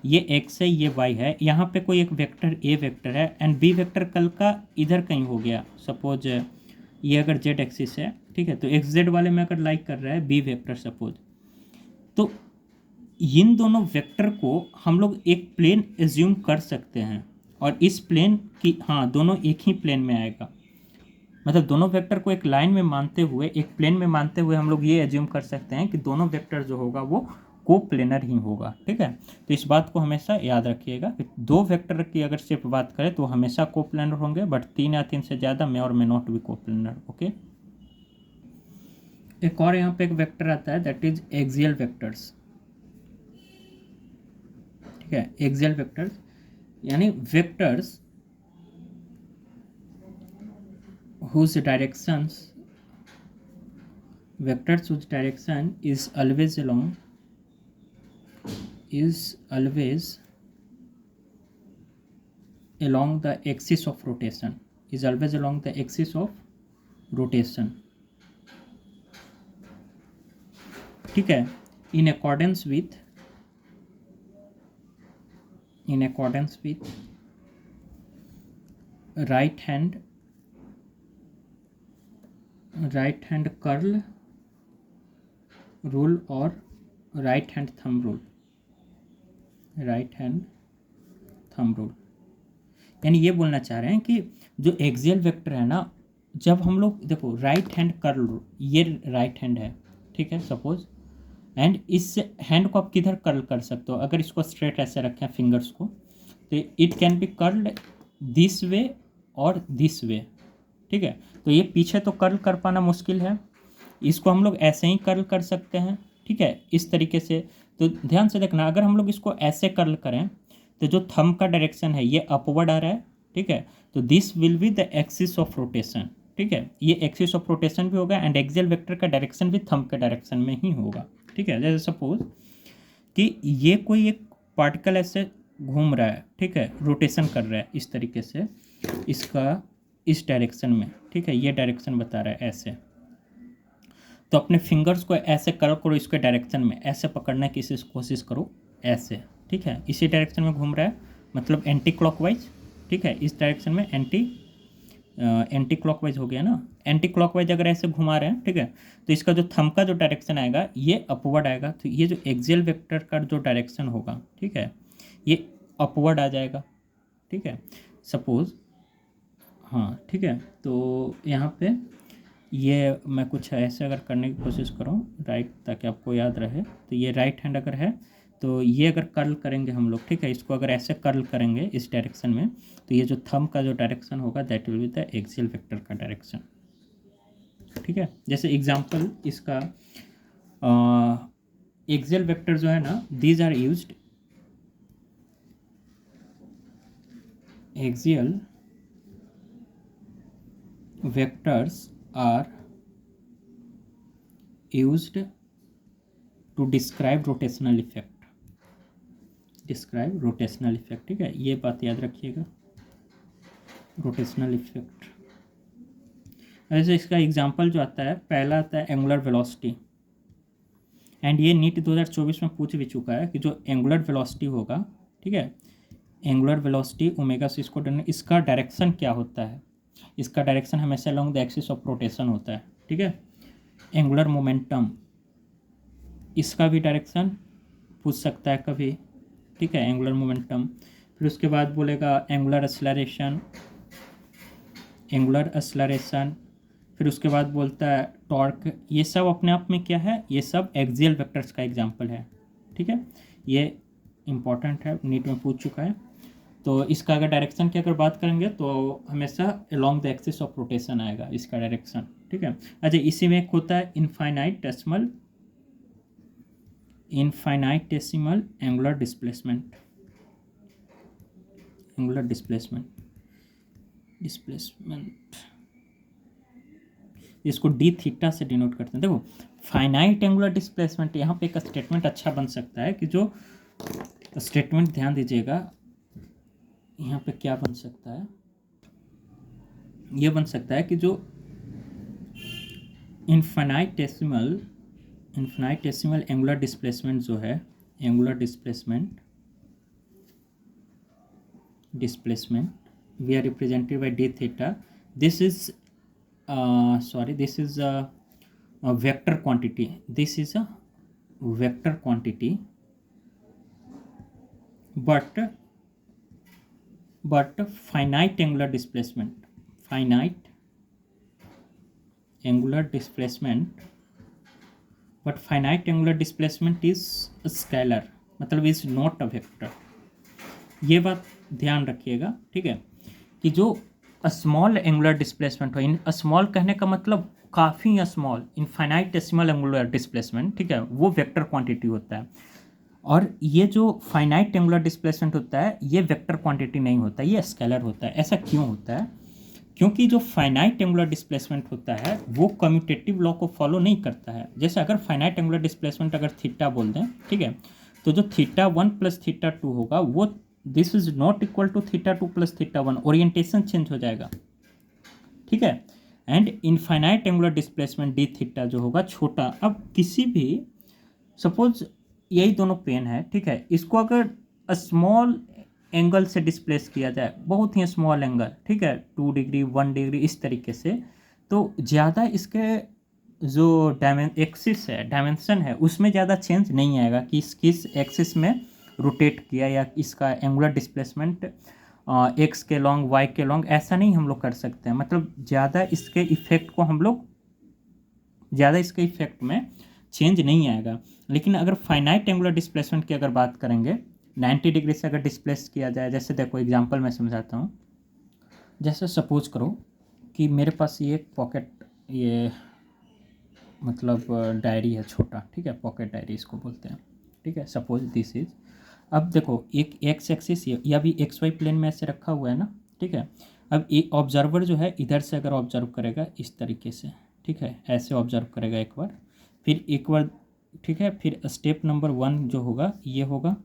ये एक्स है ये वाई है, यहाँ पे कोई एक वेक्टर ए वेक्टर है एंड बी वेक्टर कल का इधर कहीं हो गया, सपोज ये अगर जेड एक्सिस है, ठीक है, तो एक्स जेड वाले में अगर लाइक कर रहा है बी वेक्टर सपोज, तो इन दोनों वेक्टर को हम लोग एक प्लेन एज्यूम कर सकते हैं, और इस प्लेन की, हाँ दोनों एक ही प्लेन में आएगा, मतलब दोनों वेक्टर को एक लाइन में मानते हुए, एक प्लेन में मानते हुए हम लोग ये एज्यूम कर सकते हैं कि दोनों वेक्टर जो होगा वो को प्लेनर ही होगा, ठीक है। तो इस बात को हमेशा याद रखिएगा कि दो वेक्टर की अगर सिर्फ बात करें तो हमेशा को प्लेनर होंगे, बट 3 या 3 से ज़्यादा में और में नॉट भी को प्लेनर, ओके। एक और यहाँ पे एक वेक्टर आता है दैट इज एक्सियल वेक्टर्स, ठीक है, एक्सियल वेक्टर्स यानी vectors whose direction is always along the axis of rotation, is always along the axis of rotation, ठीक है, in accordance with right hand curl rule और right hand thumb rule, यानी ये बोलना चाह रहे हैं कि जो एक्सियल वेक्टर है ना, जब हम लोग देखो राइट हैंड कर्ल रूल, ये राइट हैंड है, ठीक है सपोज, एंड इस हैंड को आप किधर कर्ल कर सकते हो, अगर इसको स्ट्रेट ऐसे रखें फिंगर्स को, तो it can be curled this way और दिस वे, ठीक है। तो ये पीछे तो कर्ल कर पाना मुश्किल है, इसको हम लोग ऐसे ही कर्ल कर सकते हैं, ठीक है, इस तरीके से। तो ध्यान से देखना, अगर हम लोग इसको ऐसे कर्ल करें तो जो थंब का डायरेक्शन है ये अपवर्ड आ रहा है, ठीक है, तो this will be the axis of rotation, ठीक है, ये एक्सिस ऑफ रोटेशन भी होगा एंड एक्सियल वेक्टर का डायरेक्शन भी थंब के डायरेक्शन में ही होगा, ठीक है। जैसे सपोज कि ये कोई एक पार्टिकल ऐसे घूम रहा है, ठीक है, रोटेशन कर रहा है इस तरीके से, इसका इस डायरेक्शन में, ठीक है, ये डायरेक्शन बता रहा है ऐसे, तो अपने फिंगर्स को ऐसे कर्व करो इसके डायरेक्शन में, ऐसे पकड़ने की कोशिश करो ऐसे, ठीक है, इसी डायरेक्शन में घूम रहा है, मतलब एंटी क्लॉकवाइज, ठीक है, इस डायरेक्शन में एंटी क्लॉकवाइज हो गया ना, एंटी क्लॉकवाइज अगर ऐसे घुमा रहे हैं, ठीक है, तो इसका जो थंब का जो डायरेक्शन आएगा ये अपवर्ड आएगा, तो ये जो एक्सियल वेक्टर का जो डायरेक्शन होगा, ठीक है, ये अपवर्ड आ जाएगा, ठीक है, सपोज, हाँ ठीक है, तो यहाँ पे ये मैं कुछ ऐसे अगर करने की कोशिश करूँ राइट, ताकि आपको याद रहे, तो ये राइट हैंड अगर है तो ये अगर कर्ल करेंगे हम लोग, ठीक है, इसको अगर ऐसे कर्ल करेंगे इस डायरेक्शन में, तो ये जो थंब का जो डायरेक्शन होगा that will be the axial vector का डायरेक्शन, ठीक है। जैसे एग्जांपल इसका एक्सियल वेक्टर जो है ना, these are used, axial vectors are used to describe rotational effect, ठीक है, ये बात याद रखिएगा, रोटेशनल इफेक्ट। ऐसे इसका एग्जांपल जो आता है, पहला आता है एंगुलर वेलोसिटी, एंड ये नीट 2024 में पूछ भी चुका है कि जो एंगुलर वेलोसिटी होगा, ठीक है, angular velocity omega C square, इसका डायरेक्शन क्या होता है, इसका डायरेक्शन हमेशा along the axis of rotation होता है, ठीक है। एंगुलर मोमेंटम, इसका भी डायरेक्शन पूछ सकता है कभी, ठीक है, एंगुलर मोमेंटम। फिर उसके बाद बोलेगा एंगुलर एक्सलरेशन, फिर उसके बाद बोलता है टॉर्क, ये सब अपने आप में क्या है, ये सब एक्सियल वेक्टर्स का एग्जाम्पल है, ठीक है, ये इंपॉर्टेंट है, नीट में पूछ चुका है। तो इसका अगर डायरेक्शन की अगर बात करेंगे तो हमेशा along the axis of rotation आएगा इसका डायरेक्शन, ठीक है। अच्छा, इसी में एक होता है इनफाइनाइटेसिमल एंगुलर डिस्प्लेसमेंट, इसको डी थीटा से डिनोट करते हैं। देखो फाइनाइट एंगुलर डिस्प्लेसमेंट, यहाँ पे एक स्टेटमेंट अच्छा बन सकता है कि जो स्टेटमेंट, ध्यान दीजिएगा यहाँ पे क्या बन सकता है, ये बन सकता है कि जो इनफाइनाइटेसिमल एंगुलर डिस्प्लेसमेंट जो है, angular displacement we are represented by D theta, this is a vector quantity, this is a vector quantity, but finite angular displacement is a scalar, मतलब is not a vector, ये बात ध्यान रखिएगा, ठीक है, कि जो स्मॉल एंगुलर डिस्प्लेसमेंट हो, इन स्मॉल कहने का मतलब काफ़ी स्मॉल, इनफाइनाइटेसिमल एंगुलर डिस्प्लेसमेंट, ठीक है, वो वेक्टर क्वांटिटी होता है, और ये जो फाइनाइट एंगुलर डिस्प्लेसमेंट होता है ये वेक्टर क्वांटिटी नहीं होता, ये स्केलर होता है। ऐसा क्यों होता है? क्योंकि जो फाइनाइट एंगुलर डिस्प्लेसमेंट होता है वो कम्यूटेटिव लॉ को फॉलो नहीं करता है। जैसे अगर फाइनाइट एंगुलर डिस्प्लेसमेंट अगर थीटा बोल दें, ठीक है, तो जो θ1 + θ2 होगा वो this is not equal to θ2 + θ1, orientation change हो जाएगा, ठीक है। And infinite angular displacement D theta जो होगा छोटा, अब किसी भी सपोज यही दोनों पेन है, ठीक है, इसको अगर स्मॉल एंगल से डिस्प्लेस किया जाए, बहुत ही स्मॉल एंगल, ठीक है, 2 डिग्री 1 डिग्री इस तरीके से, तो ज़्यादा इसके जो एक्सिस है, डायमेंशन है, उसमें ज़्यादा चेंज नहीं आएगा कि किस एक्सिस में रोटेट किया या इसका एंगुलर डिस्प्लेसमेंट एक्स के लॉन्ग वाई के लॉन्ग, ऐसा नहीं हम लोग कर सकते हैं। मतलब ज़्यादा इसके इफेक्ट को हम लोग ज़्यादा इसके इफेक्ट में चेंज नहीं आएगा। लेकिन अगर फाइनाइट एंगुलर डिस्प्लेसमेंट की अगर बात करेंगे, 90 डिग्री से अगर डिस्प्लेस किया जाए, जैसे देखो एग्जांपल मैं समझाता हूँ। जैसे सपोज करो कि मेरे पास ये एक पॉकेट, ये मतलब डायरी है छोटा, ठीक है, पॉकेट डायरी इसको बोलते हैं, ठीक है, सपोज दिस इज। अब देखो एक एक्स एक्सिस या भी एक्स वाई प्लेन में ऐसे रखा हुआ है ना, ठीक है। अब एक ऑब्जर्वर जो है इधर से अगर ऑब्जर्व करेगा इस तरीके से, ठीक है, ऐसे ऑब्जर्व करेगा एक बार, फिर एक बार, ठीक है, फिर स्टेप नंबर 1 जो होगा ये होगा,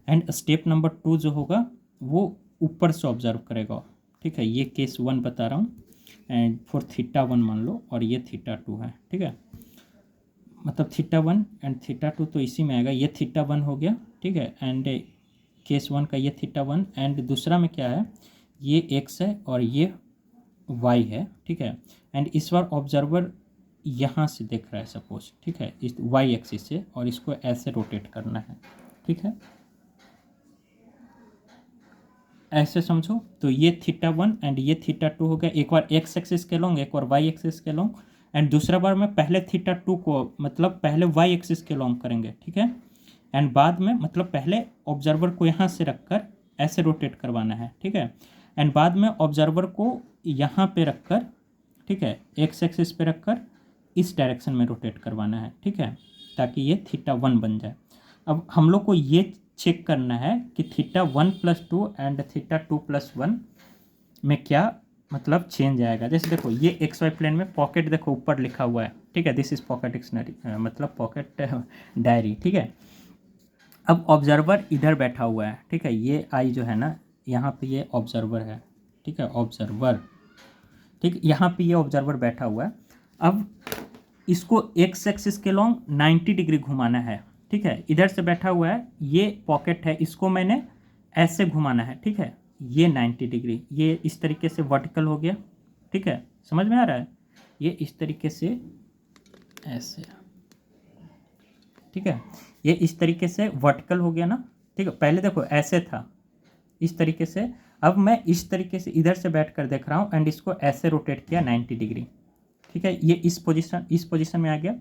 एंड स्टेप नंबर 2 जो होगा वो ऊपर से ऑब्जर्व करेगा, ठीक है, ये केस 1 बता रहा हूँ, एंड फॉर θ1 मान लो, और ये θ2 है, ठीक है, मतलब θ1 एंड θ2 तो इसी में आएगा, ये θ1 हो गया, ठीक है, एंड केस 1 का ये θ1, एंड दूसरा में क्या है, ये x है और ये y है, ठीक है, एंड इस बार ऑब्जर्वर यहाँ से देख रहा है सपोज, ठीक है, इस y एक्सिस से, और इसको ऐसे रोटेट करना है, ठीक है, ऐसे समझो। तो ये θ1 एंड ये θ2 हो गया, एक बार x एक्सिस के लॉन्ग, एक बार y एक्सिस के लॉन्ग, एंड दूसरा बार में पहले θ2 को मतलब पहले y एक्सिस के लॉन्ग करेंगे, ठीक है, एंड बाद में मतलब पहले ऑब्जर्वर को यहाँ से रखकर ऐसे रोटेट करवाना है, ठीक है, एंड बाद में ऑब्जर्वर को यहाँ पे रखकर, ठीक है, x एक्सिस पे रखकर इस डायरेक्शन में रोटेट करवाना है, ठीक है, ताकि ये θ1 बन जाए। अब हम लोग को ये चेक करना है कि θ1 + 2 एंड θ2 + 1 में क्या मतलब चेंज आएगा। जैसे देखो ये XY प्लेन में पॉकेट देखो ऊपर लिखा हुआ है, ठीक है, दिस इज पॉकेट डिक्शनरी, मतलब पॉकेट डायरी, ठीक है। अब ऑब्जर्वर इधर बैठा हुआ है, ठीक है, ये आई जो है ना यहाँ पे ये ऑब्जर्वर है, ठीक है, ऑब्जर्वर, ठीक, यहाँ पे ये ऑब्जर्वर बैठा हुआ है। अब इसको x एक्सिस के लॉन्ग 90 डिग्री घुमाना है, ठीक है, इधर से बैठा हुआ है, ये पॉकेट है, इसको मैंने ऐसे घुमाना है, ठीक है, ये 90 डिग्री, ये इस तरीके से वर्टिकल हो गया, ठीक है, समझ में आ रहा है, ये इस तरीके से ऐसे, ठीक है, ये इस तरीके से वर्टिकल हो गया ना, ठीक है, पहले देखो ऐसे था इस तरीके से, अब मैं इस तरीके से इधर से बैठ कर देख रहा हूँ एंड इसको ऐसे रोटेट किया 90 डिग्री, ठीक है, ये इस पोजीशन में आ गया।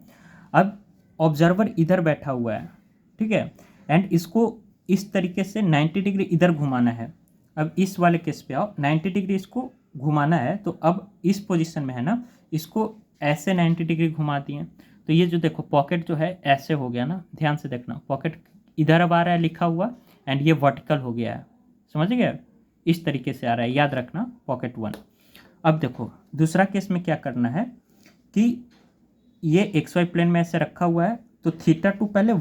अब ऑब्जर्वर इधर बैठा हुआ है, ठीक है, एंड इसको इस तरीके से 90 डिग्री इधर घुमाना है। अब इस वाले केस पे आओ, 90 डिग्री इसको घुमाना है, तो अब इस पोजीशन में है ना, इसको ऐसे 90 डिग्री घुमा दिए, तो ये जो देखो पॉकेट जो है ऐसे हो गया ना, ध्यान से देखना, पॉकेट इधर अब आ रहा है लिखा हुआ, एंड ये वर्टिकल हो गया है, समझ गए, इस तरीके से आ रहा है, याद रखना पॉकेट 1। अब देखो दूसरा केस में क्या करना है कि ये XY प्लेन में ऐसे रखा हुआ है, तो θ2 पहले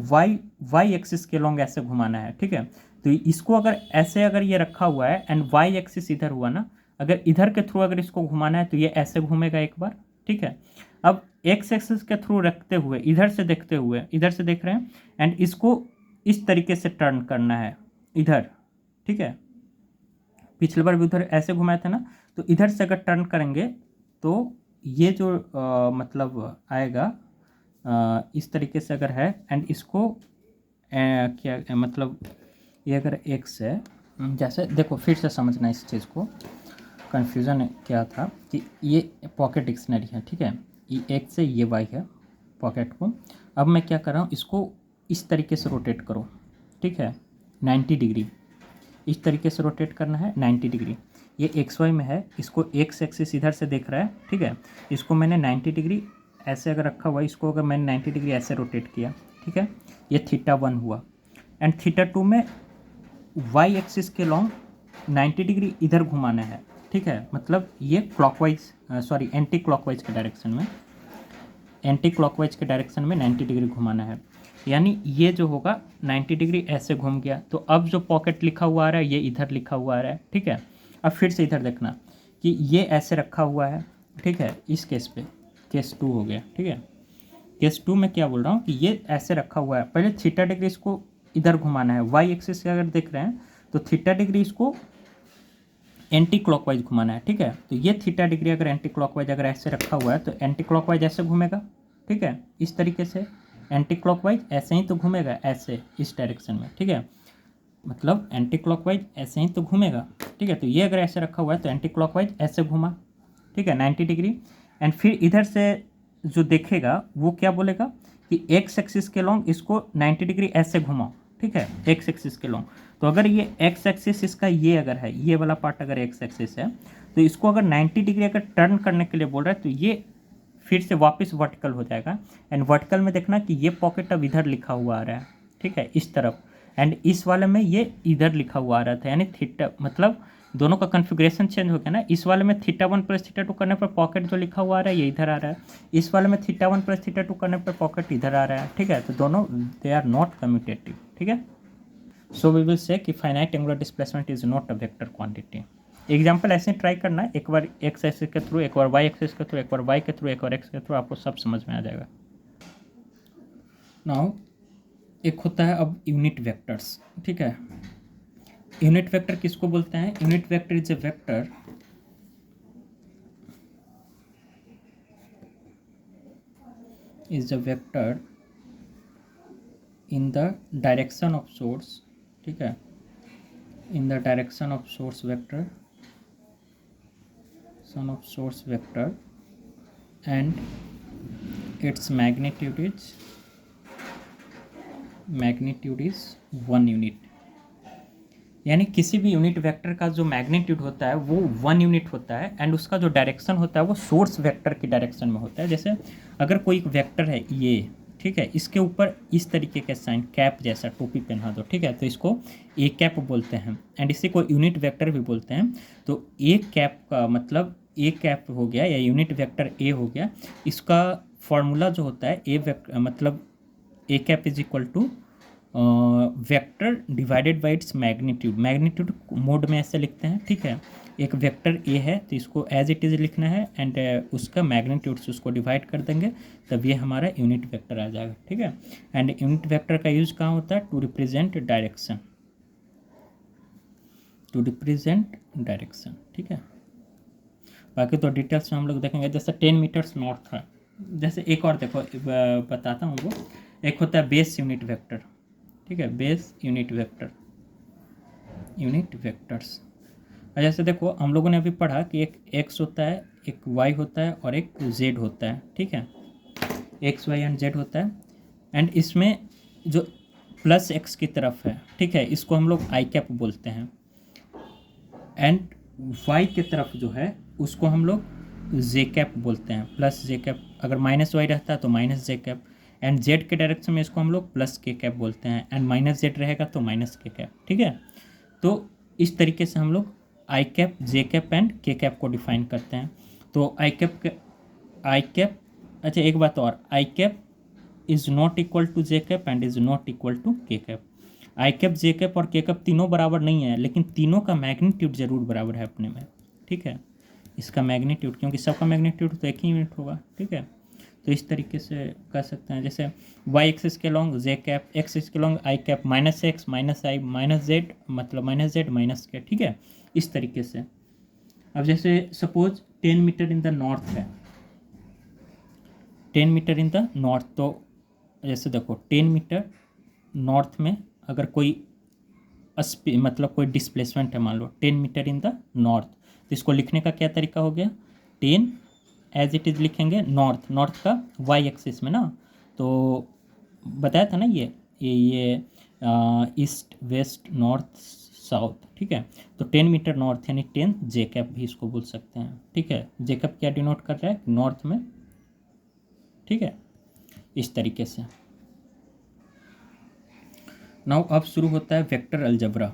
y एक्सिस के लॉन्ग ऐसे घुमाना है, ठीक है, तो इसको अगर ऐसे अगर ये रखा हुआ है एंड y एक्सिस इधर हुआ ना, अगर इधर के थ्रू अगर इसको घुमाना है तो ये ऐसे घूमेगा एक बार, ठीक है। अब x एक्सिस के थ्रू रखते हुए इधर से देखते हुए, इधर से देख रहे हैं, एंड इसको इस तरीके से टर्न करना है इधर, ठीक है, पिछले बार भी उधर ऐसे घुमाया था ना, तो इधर से अगर टर्न करेंगे तो ये जो मतलब आएगा इस तरीके से अगर है, एंड इसको क्या मतलब ये अगर x है, जैसे देखो फिर से समझना इस चीज़ को, कन्फ्यूज़न क्या था कि ये पॉकेट डिक्शनरी है, ठीक है, ये x है, ये y है पॉकेट को। अब मैं क्या कर रहा हूँ, इसको इस तरीके से रोटेट करो, ठीक है, 90 डिग्री इस तरीके से रोटेट करना है 90 डिग्री। ये XY में है, इसको x एक्सिस इधर से देख रहा है, ठीक है, इसको मैंने 90 डिग्री ऐसे अगर रखा हुआ है, इसको अगर मैंने 90 डिग्री ऐसे रोटेट किया, ठीक है, ये θ1 हुआ, एंड θ2 में y एक्सिस के लॉन्ग 90 डिग्री इधर घुमाना है, ठीक है, मतलब ये क्लॉकवाइज एंटी क्लॉकवाइज के डायरेक्शन में 90 डिग्री घुमाना है, यानी ये जो होगा 90 डिग्री ऐसे घूम गया। तो अब जो पॉकेट लिखा हुआ आ रहा है ये इधर लिखा हुआ आ रहा है, ठीक है। अब फिर से इधर देखना कि ये ऐसे रखा हुआ है, ठीक है, इस केस पे केस 2 हो गया, ठीक है। केस 2 में क्या बोल रहा हूँ कि ये ऐसे रखा हुआ है, पहले θ डिग्री इसको इधर घुमाना है, y एक्सिस से अगर देख रहे हैं तो θ डिग्री इसको एंटी क्लॉकवाइज घुमाना है, ठीक है। तो ये θ डिग्री अगर एंटी क्लॉकवाइज अगर ऐसे रखा हुआ है तो एंटी क्लॉकवाइज ऐसे घूमेगा, ठीक है, इस तरीके से एंटी क्लॉकवाइज ऐसे ही तो घूमेगा, ऐसे इस डायरेक्शन में, ठीक है, मतलब एंटी क्लॉकवाइज ऐसे ही तो घूमेगा, ठीक है। तो ये अगर ऐसे रखा हुआ है तो एंटी क्लॉकवाइज ऐसे घूमा, ठीक है, 90 डिग्री, एंड फिर इधर से जो देखेगा वो क्या बोलेगा कि एक्स एक्सिस के लॉन्ग इसको 90 डिग्री ऐसे घुमाओ, ठीक है, एक्स एक्सिस के लॉन्ग। तो अगर ये एक्स एक्सिस इसका ये अगर है, ये वाला पार्ट अगर एक्स एक्सिस है, तो इसको अगर 90 डिग्री अगर टर्न करने के लिए बोल रहा है तो ये फिर से वापस वर्टिकल हो जाएगा, एंड वर्टिकल में देखना कि ये पॉकेट अब इधर लिखा हुआ आ रहा है, ठीक है, इस तरफ, एंड इस वाले में ये इधर लिखा हुआ आ रहा था, यानी थीटा मतलब दोनों का कन्फिग्रेशन चेंज हो गया ना। इस वाले में θ1 + θ2 करने पर पॉकेट जो लिखा हुआ आ रहा है ये इधर आ रहा है, इस वाले में θ1 + θ2 करने पर पॉकेट इधर आ रहा है, ठीक है। तो दोनों दे आर नॉट कम्यूटेटिव, ठीक है। सो वी विल से कि finite angular displacement is not a vector quantity. Example ऐसे ट्राई करना है, एक बार एक्स एक्सिस के थ्रू, एक बार वाई एक्सिस के थ्रू, एक बार वाई के थ्रू, एक बार एक्स के थ्रू, आपको सब समझ में आ जाएगा। नाउ एक होता है अब यूनिट वेक्टर्स, ठीक है। यूनिट वेक्टर किसको बोलते हैं? Unit vector is A vector in the direction of source, ठीक है, in the direction of source vector, son of source vector, and its magnitude is 1 unit. यानी किसी भी यूनिट वेक्टर का जो मैग्नीट्यूड होता है वो 1 यूनिट होता है, एंड उसका जो डायरेक्शन होता है वो सोर्स वेक्टर की डायरेक्शन में होता है। जैसे अगर कोई एक वेक्टर है ये, ठीक है, इसके ऊपर इस तरीके का साइन कैप जैसा टोपी पहना दो, ठीक है, तो इसको ए कैप बोलते हैं, एंड इसी को यूनिट वेक्टर भी बोलते हैं। तो ए कैप का मतलब ए कैप हो गया या यूनिट वेक्टर ए हो गया। इसका फॉर्मूला जो होता है ए वेक्टर मतलब A cap is equal to vector divided by its magnitude. Magnitude mode में ऐसे लिखते हैं, ठीक है। एक वेक्टर ए है तो इसको एज इट इज़ लिखना है, एंड उसका मैग्नीट्यूड से उसको डिवाइड कर देंगे, तब ये हमारा यूनिट वेक्टर आ जाएगा, ठीक है। एंड यूनिट वेक्टर का यूज कहाँ होता है? टू रिप्रेजेंट डायरेक्शन, ठीक है। बाकी तो डिटेल्स में हम लोग देखेंगे। जैसे 10 मीटर्स नॉर्थ है, जैसे एक और देखो बताता हूँ वो। एक होता है बेस यूनिट वेक्टर, ठीक है, बेस यूनिट वेक्टर्स। और जैसे देखो हम लोगों ने अभी पढ़ा कि एक एक्स होता है, एक वाई होता है और एक जेड होता है, ठीक है, एक्स वाई एंड जेड होता है। एंड इसमें जो प्लस एक्स की तरफ है, ठीक है, इसको हम लोग आई कैप बोलते हैं, एंड वाई की तरफ जो है उसको हम लोग जे कैप बोलते हैं, प्लस जे कैप। अगर माइनस वाई रहता है तो minus J cap, and Z के डायरेक्शन में इसको हम लोग प्लस के कैप बोलते हैं, एंड माइनस जेड रहेगा तो माइनस के कैप, ठीक है। तो इस तरीके से हम लोग I cap, J cap and K cap को डिफाइन करते हैं। तो आई कैप, अच्छा एक बात और, I cap is not equal to J cap and is not equal to K cap. I cap, J cap और के कैप तीनों बराबर नहीं है, लेकिन तीनों का मैग्नीट्यूड जरूर बराबर है अपने में, ठीक है। इसका मैग्नीट्यूड, क्योंकि सबका मैग्नीट्यूड तो एक ही यूनिट होगा, ठीक है। तो इस तरीके से कर सकते हैं। जैसे वाई एक्सिस के long J cap, X axis के long I cap, minus X minus I minus Z, मतलब माइनस जेड माइनस के, ठीक है, इस तरीके से। अब जैसे suppose 10 metre in the north है, 10 मीटर इन द नॉर्थ, तो जैसे देखो 10 मीटर नॉर्थ में अगर कोई मतलब कोई डिस्प्लेसमेंट है, मान लो 10 मीटर इन द नॉर्थ, तो इसको लिखने का क्या तरीका हो गया? 10 एज इट इज़ लिखेंगे नॉर्थ का वाई एक्सिस में ना, तो बताया था ना ये ईस्ट वेस्ट नॉर्थ साउथ, ठीक है। तो 10 मीटर नॉर्थ यानी 10 जे कैप भी इसको बोल सकते हैं, ठीक है। जे कैप क्या डिनोट कर रहा है? नॉर्थ में, ठीक है, इस तरीके से। नाउ अब शुरू होता है वेक्टर अलजबरा।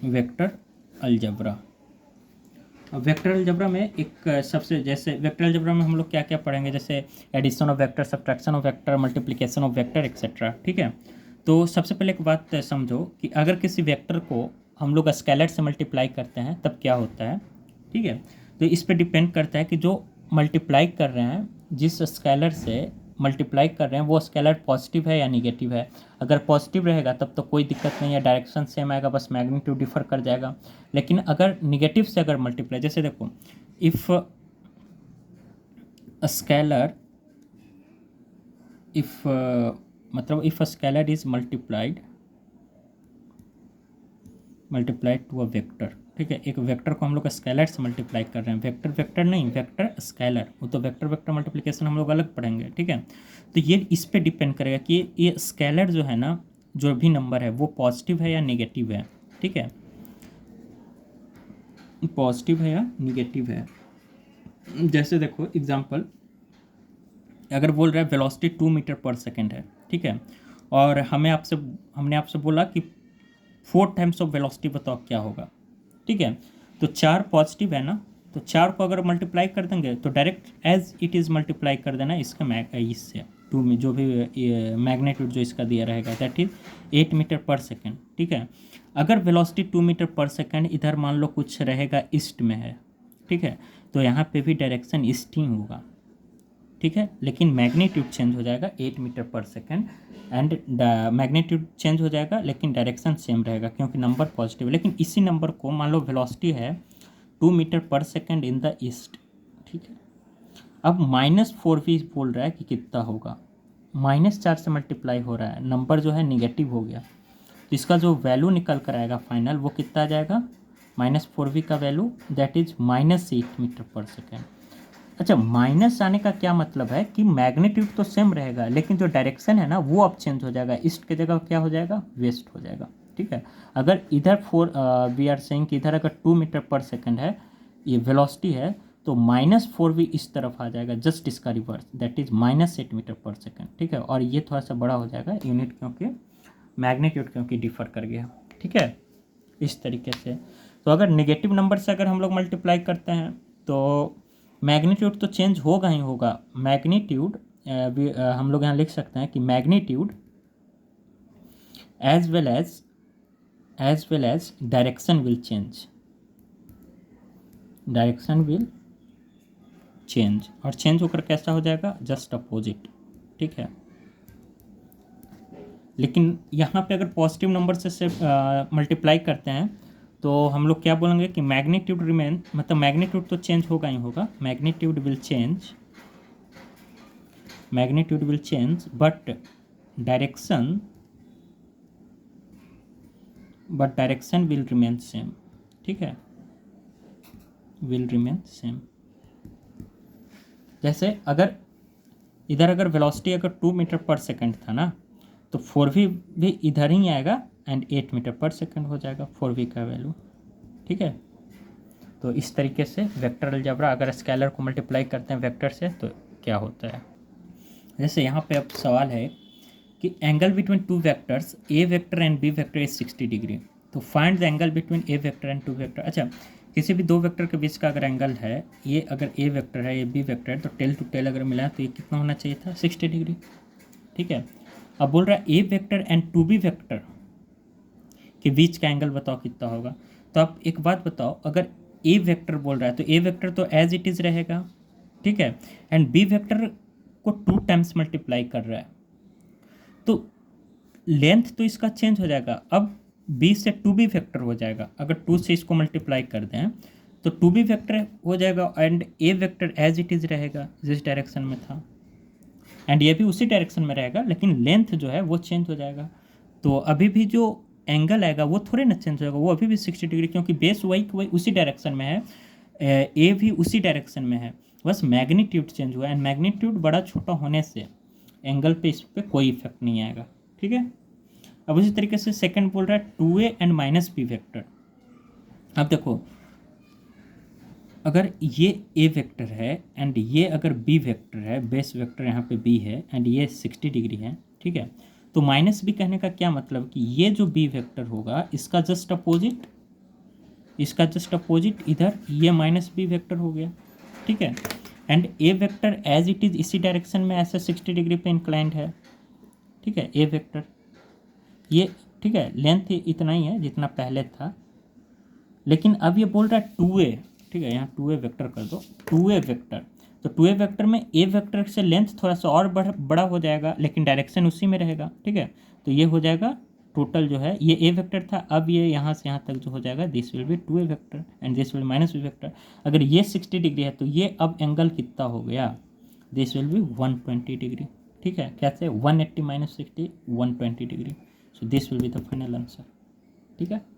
वेक्टर अलजबरा में एक सबसे, जैसे वेक्टर अलजबरा में हम लोग क्या क्या पढ़ेंगे? जैसे addition of vector, subtraction of vector, multiplication of vector etcetera, ठीक है। तो सबसे पहले एक बात समझो कि अगर किसी वेक्टर को हम लोग स्केलर से मल्टीप्लाई करते हैं तब क्या होता है, ठीक है। तो इस पर डिपेंड करता है कि जो मल्टीप्लाई कर रहे हैं, जिस स्केलर से मल्टीप्लाई कर रहे हैं वो स्केलर पॉजिटिव है या निगेटिव है। अगर पॉजिटिव रहेगा तब तो कोई दिक्कत नहीं है, डायरेक्शन सेम आएगा, बस मैग्नीट्यूड डिफर कर जाएगा। लेकिन अगर निगेटिव से अगर मल्टीप्लाई, जैसे देखो if scalar is multiplied to a vector, ठीक है। एक वेक्टर को हम लोग स्केलर से मल्टीप्लाई कर रहे हैं, वेक्टर नहीं, वेक्टर स्केलर, वो तो वेक्टर मल्टीप्लिकेशन हम लोग अलग पढ़ेंगे, ठीक है। तो ये इस पे डिपेंड करेगा कि ये स्केलर जो है ना, जो भी नंबर है वो पॉजिटिव है या निगेटिव है, ठीक है, पॉजिटिव है या निगेटिव है। जैसे देखो एग्जांपल, अगर बोल रहा है वेलोसिटी 2 मीटर पर सेकेंड है, ठीक है, और हमने आपसे बोला कि 4 टाइम्स ऑफ वेलोसिटी बताओ क्या होगा, ठीक है। तो 4 पॉजिटिव है ना, तो 4 को अगर मल्टीप्लाई कर देंगे तो direct as it is multiply कर देना इसका इससे 2 में जो भी मैग्नीट्यूड जो इसका दिया रहेगा दैट इज 8 मीटर पर सेकेंड, ठीक है। अगर वेलोसिटी 2 मीटर पर सेकंड इधर मान लो कुछ रहेगा ईस्ट में है, ठीक है, तो यहाँ पे भी डायरेक्शन ईस्ट ही होगा, ठीक है, लेकिन मैग्नीट्यूड चेंज हो जाएगा 8 metre per second and magnitude change हो जाएगा लेकिन डायरेक्शन सेम रहेगा क्योंकि नंबर पॉजिटिव है। लेकिन इसी नंबर को मान लो वेलोसिटी है 2 metre per second in the east, ठीक है। अब -4v बोल रहा है कि कितना होगा, -4 से मल्टीप्लाई हो रहा है, नंबर जो है निगेटिव हो गया, तो इसका जो वैल्यू निकल कर आएगा फाइनल वो कितना आ जाएगा, -4v का वैल्यू दैट इज -8 मीटर पर सेकेंड। अच्छा, माइनस आने का क्या मतलब है कि मैग्नीट्यूड तो सेम रहेगा लेकिन जो डायरेक्शन है ना वो अब चेंज हो जाएगा, ईस्ट की जगह क्या हो जाएगा, वेस्ट हो जाएगा, ठीक है। अगर इधर वी आर सेइंग कि इधर अगर 2 मीटर पर सेकंड है ये वेलोसिटी है तो -4v इस तरफ आ जाएगा, जस्ट इसका reverse that is -8 metre per second, ठीक है। और ये थोड़ा सा बड़ा हो जाएगा यूनिट क्योंकि मैग्नीट्यूड क्योंकि डिफर कर गया, ठीक है, इस तरीके से। तो अगर नेगेटिव नंबर से अगर हम लोग मल्टीप्लाई करते हैं तो मैग्नीट्यूड तो चेंज होगा ही होगा, मैग्नीट्यूड हम लोग यहाँ लिख सकते हैं कि magnitude as well as direction will change, direction will change, और चेंज होकर कैसा हो जाएगा, जस्ट अपोजिट, ठीक है। लेकिन यहाँ पे अगर पॉजिटिव नंबर से मल्टीप्लाई करते हैं तो हम लोग क्या बोलेंगे कि मैग्नीट्यूड रिमेन, मतलब मैग्नीट्यूड तो चेंज होगा ही होगा, magnitude will change but direction will remain same, ठीक है, विल रिमेन सेम। जैसे अगर इधर अगर वेलोसिटी अगर 2 मीटर पर सेकंड था ना तो 4v भी इधर ही आएगा एंड 8 मीटर पर सेकंड हो जाएगा 4v का वैल्यू, ठीक है। तो इस तरीके से वेक्टर अलजेब्रा अगर स्केलर को मल्टीप्लाई करते हैं वेक्टर से तो क्या होता है। जैसे यहाँ पे अब सवाल है कि angle between two vectors A vector and B vector is 60 degree, तो find the angle between A vector and two vector. अच्छा, किसी भी दो वेक्टर के बीच का अगर एंगल है, ये अगर ए वेक्टर है ये बी वेक्टर है, तो टेल टू टेल अगर मिला तो ये कितना होना चाहिए था, 60 डिग्री, ठीक है। अब बोल रहा है A vector and two B vector के बीच का एंगल बताओ कितना होगा। तो आप एक बात बताओ, अगर ए वेक्टर बोल रहा है तो ए वेक्टर तो एज इट इज़ रहेगा, ठीक है, एंड बी वेक्टर को 2 टाइम्स मल्टीप्लाई कर रहा है तो लेंथ तो इसका चेंज हो जाएगा, अब बी से 2b वेक्टर हो जाएगा, अगर 2 से इसको मल्टीप्लाई कर दें तो 2b वेक्टर हो जाएगा and A vector as it is रहेगा जिस डायरेक्शन में था, एंड ये भी उसी डायरेक्शन में रहेगा लेकिन लेंथ जो है वो चेंज हो जाएगा। तो अभी भी जो एंगल आएगा वो थोड़े ना चेंज होगा, वो अभी भी 60 डिग्री, क्योंकि बेस वही उसी डायरेक्शन में है, ए भी उसी डायरेक्शन में है, बस मैग्नीट्यूड चेंज हुआ, एंड मैग्नीट्यूड बड़ा छोटा होने से एंगल पे इस पर कोई इफेक्ट नहीं आएगा, ठीक है। अब उसी तरीके से सेकंड बोल रहा है 2a एंड -b वेक्टर। अब देखो अगर ये a वेक्टर है एंड ये अगर b वेक्टर है, बेस वेक्टर यहाँ पे b है एंड ये 60 डिग्री है, ठीक है, तो -b कहने का क्या मतलब कि ये जो b वेक्टर होगा इसका जस्ट अपोजिट इधर ये -b वेक्टर हो गया, ठीक है, and a vector as it is इसी डायरेक्शन में ऐसे 60 डिग्री पे इंक्लाइंड है, ठीक है, a वेक्टर ये, ठीक है, लेंथ इतना ही है जितना पहले था, लेकिन अब ये बोल रहा है 2a, ठीक है, यहाँ 2a वेक्टर कर दो, 2a वेक्टर, तो 2a वेक्टर में a वेक्टर से लेंथ थोड़ा सा और बड़ा हो जाएगा लेकिन डायरेक्शन उसी में रहेगा, ठीक है, तो ये हो जाएगा टोटल जो है, ये a वेक्टर था, अब ये यहाँ से यहाँ तक जो हो जाएगा this will B 2a vector and this will -b vector. अगर ये 60 डिग्री है तो ये अब एंगल कितना हो गया, दिस विल बी 120 डिग्री, ठीक है, कैसे 180 - 60 120 degree, so this will be the final answer, ठीक है।